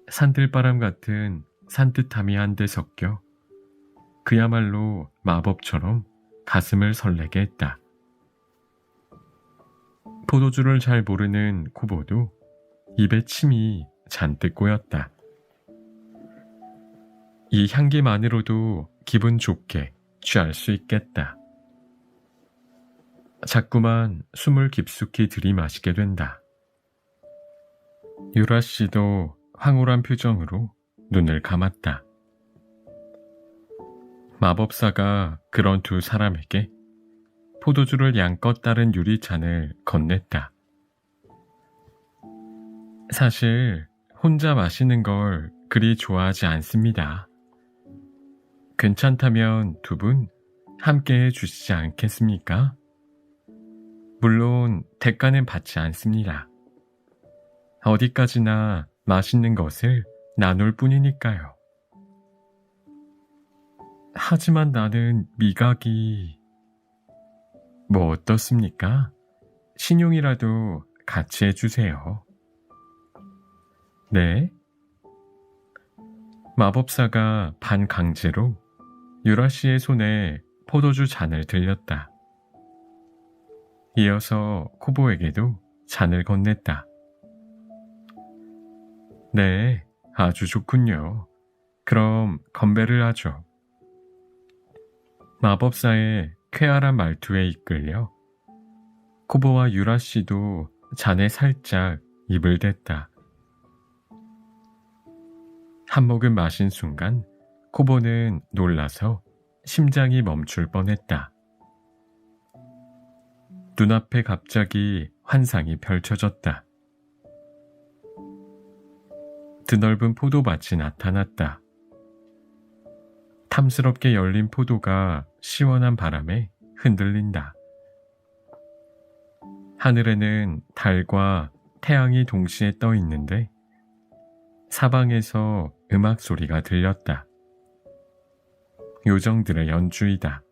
산들바람 같은 산뜻함이 한데 섞여 그야말로 마법처럼 가슴을 설레게 했다. 포도주를 잘 모르는 코보도 입에 침이 잔뜩 고였다. 이 향기만으로도 기분 좋게 취할 수 있겠다. 자꾸만 숨을 깊숙이 들이마시게 된다. 유라 씨도 황홀한 표정으로 눈을 감았다. 마법사가 그런 2 사람에게 포도주를 양껏 따른 유리잔을 건넸다. 사실 혼자 마시는 걸 그리 좋아하지 않습니다. 괜찮다면 2 분 함께 해주시지 않겠습니까? 물론 대가는 받지 않습니다. 어디까지나 맛있는 것을 나눌 뿐이니까요. 하지만 나는 미각이... 뭐 어떻습니까? 신용이라도 같이 해주세요. 네? 마법사가 반강제로 유라 씨의 손에 포도주 잔을 들렸다. 이어서 코보에게도 잔을 건넸다. 네, 아주 좋군요. 그럼 건배를 하죠. 마법사의 쾌활한 말투에 이끌려 코보와 유라 씨도 잔에 살짝 입을 댔다. 한 모금 마신 순간 코보는 놀라서 심장이 멈출 뻔했다. 눈앞에 갑자기 환상이 펼쳐졌다. 드넓은 포도밭이 나타났다. 탐스럽게 열린 포도가 시원한 바람에 흔들린다. 하늘에는 달과 태양이 동시에 떠 있는데 사방에서 음악 소리가 들렸다. 요정들의 연주이다.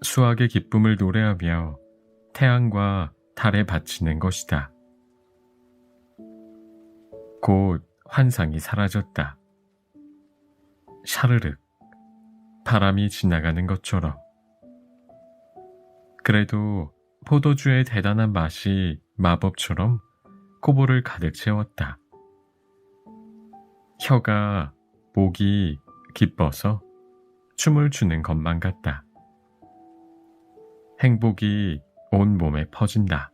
수학의 기쁨을 노래하며 태양과 달에 바치는 것이다. 곧 환상이 사라졌다. 샤르륵 바람이 지나가는 것처럼. 그래도 포도주의 대단한 맛이 마법처럼 코볼을 가득 채웠다. 혀가 목이 기뻐서 춤을 추는 것만 같다. 행복이 온 몸에 퍼진다.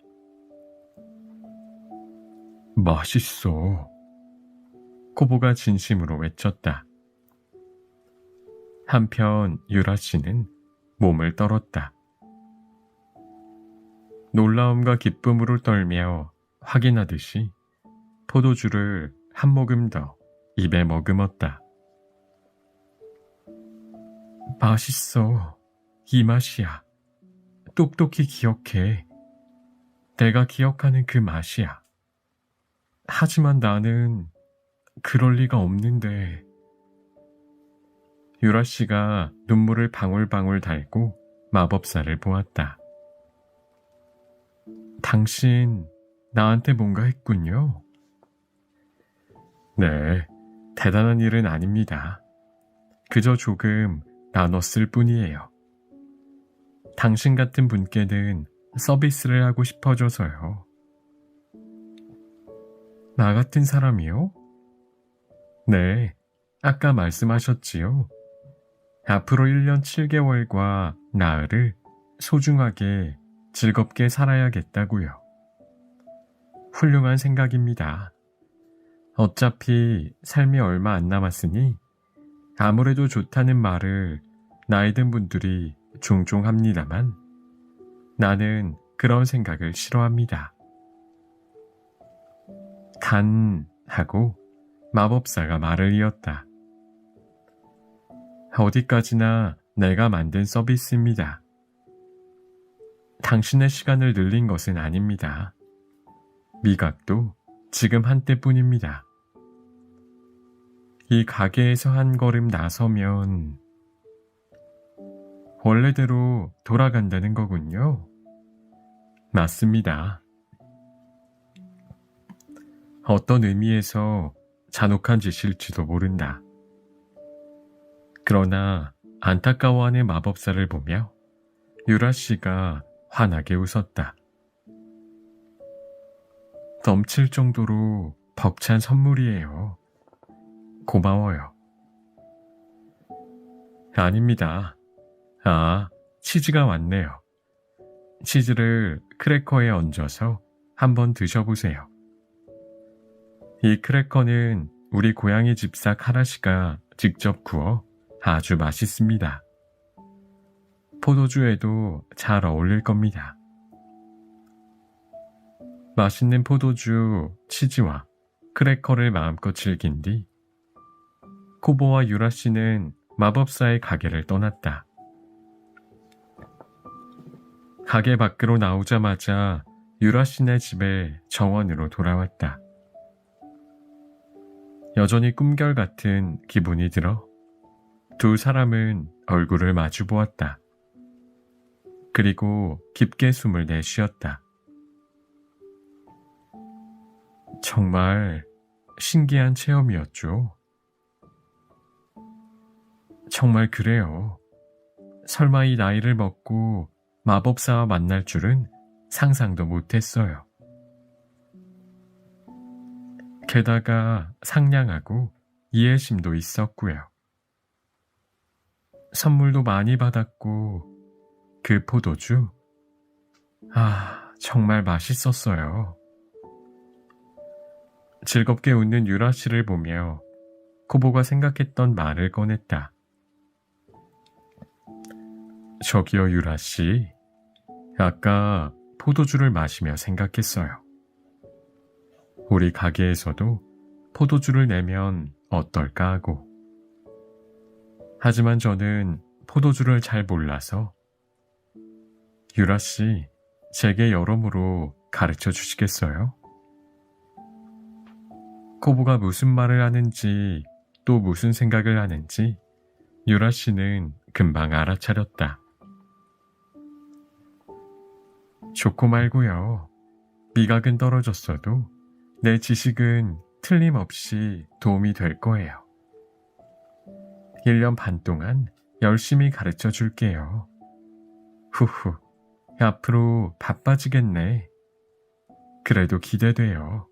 맛있어. 코보가 진심으로 외쳤다. 한편 유라 씨는 몸을 떨었다. 놀라움과 기쁨으로 떨며 확인하듯이 포도주를 한 모금 더 입에 머금었다. 맛있어. 이 맛이야. 똑똑히 기억해. 내가 기억하는 그 맛이야. 하지만 나는 그럴 리가 없는데. 유라 씨가 눈물을 방울방울 닳고 마법사를 보았다. 당신 나한테 뭔가 했군요. 네, 대단한 일은 아닙니다. 그저 조금 나눴을 뿐이에요. 당신 같은 분께는 서비스를 하고 싶어져서요. 나 같은 사람이요? 네, 아까 말씀하셨지요. 앞으로 1년 7개월과 나흘을 소중하게 즐겁게 살아야겠다고요. 훌륭한 생각입니다. 어차피 삶이 얼마 안 남았으니 아무래도 좋다는 말을 나이 든 분들이 종종 합니다만 나는 그런 생각을 싫어합니다. 하고 마법사가 말을 이었다. 어디까지나 내가 만든 서비스입니다. 당신의 시간을 늘린 것은 아닙니다. 미각도 지금 한때뿐입니다. 이 가게에서 한 걸음 나서면 원래대로 돌아간다는 거군요. 맞습니다. 어떤 의미에서 잔혹한 짓일지도 모른다. 그러나 안타까워하는 마법사를 보며 유라 씨가 환하게 웃었다. 넘칠 정도로 벅찬 선물이에요. 고마워요. 아닙니다. 아, 치즈가 왔네요. 치즈를 크래커에 얹어서 한번 드셔보세요. 이 크래커는 우리 고양이 집사 카라 씨가 직접 구워 아주 맛있습니다. 포도주에도 잘 어울릴 겁니다. 맛있는 포도주, 치즈와 크래커를 마음껏 즐긴 뒤 코보와 유라 씨는 마법사의 가게를 떠났다. 가게 밖으로 나오자마자 유라 씨네 집에 정원으로 돌아왔다. 여전히 꿈결 같은 기분이 들어 두 사람은 얼굴을 마주 보았다. 그리고 깊게 숨을 내쉬었다. 정말 신기한 체험이었죠. 정말 그래요. 설마 이 나이를 먹고 마법사와 만날 줄은 상상도 못했어요. 게다가 상냥하고 이해심도 있었고요. 선물도 많이 받았고 그 포도주, 정말 맛있었어요. 즐겁게 웃는 유라 씨를 보며 코보가 생각했던 말을 꺼냈다. 저기요 유라 씨, 아까 포도주를 마시며 생각했어요. 우리 가게에서도 포도주를 내면 어떨까 하고. 하지만 저는 포도주를 잘 몰라서 유라 씨, 제게 여러모로 가르쳐 주시겠어요? 코보가 무슨 말을 하는지 또 무슨 생각을 하는지 유라 씨는 금방 알아차렸다. 좋고 말고요. 미각은 떨어졌어도 내 지식은 틀림없이 도움이 될 거예요. 1년 반 동안 열심히 가르쳐 줄게요. 후후, 앞으로 바빠지겠네. 그래도 기대돼요.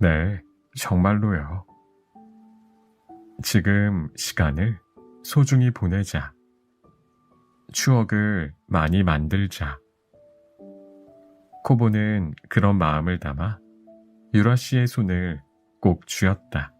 네, 정말로요. 지금 시간을 소중히 보내자. 추억을 많이 만들자. 코보는 그런 마음을 담아 유라 씨의 손을 꼭 쥐었다.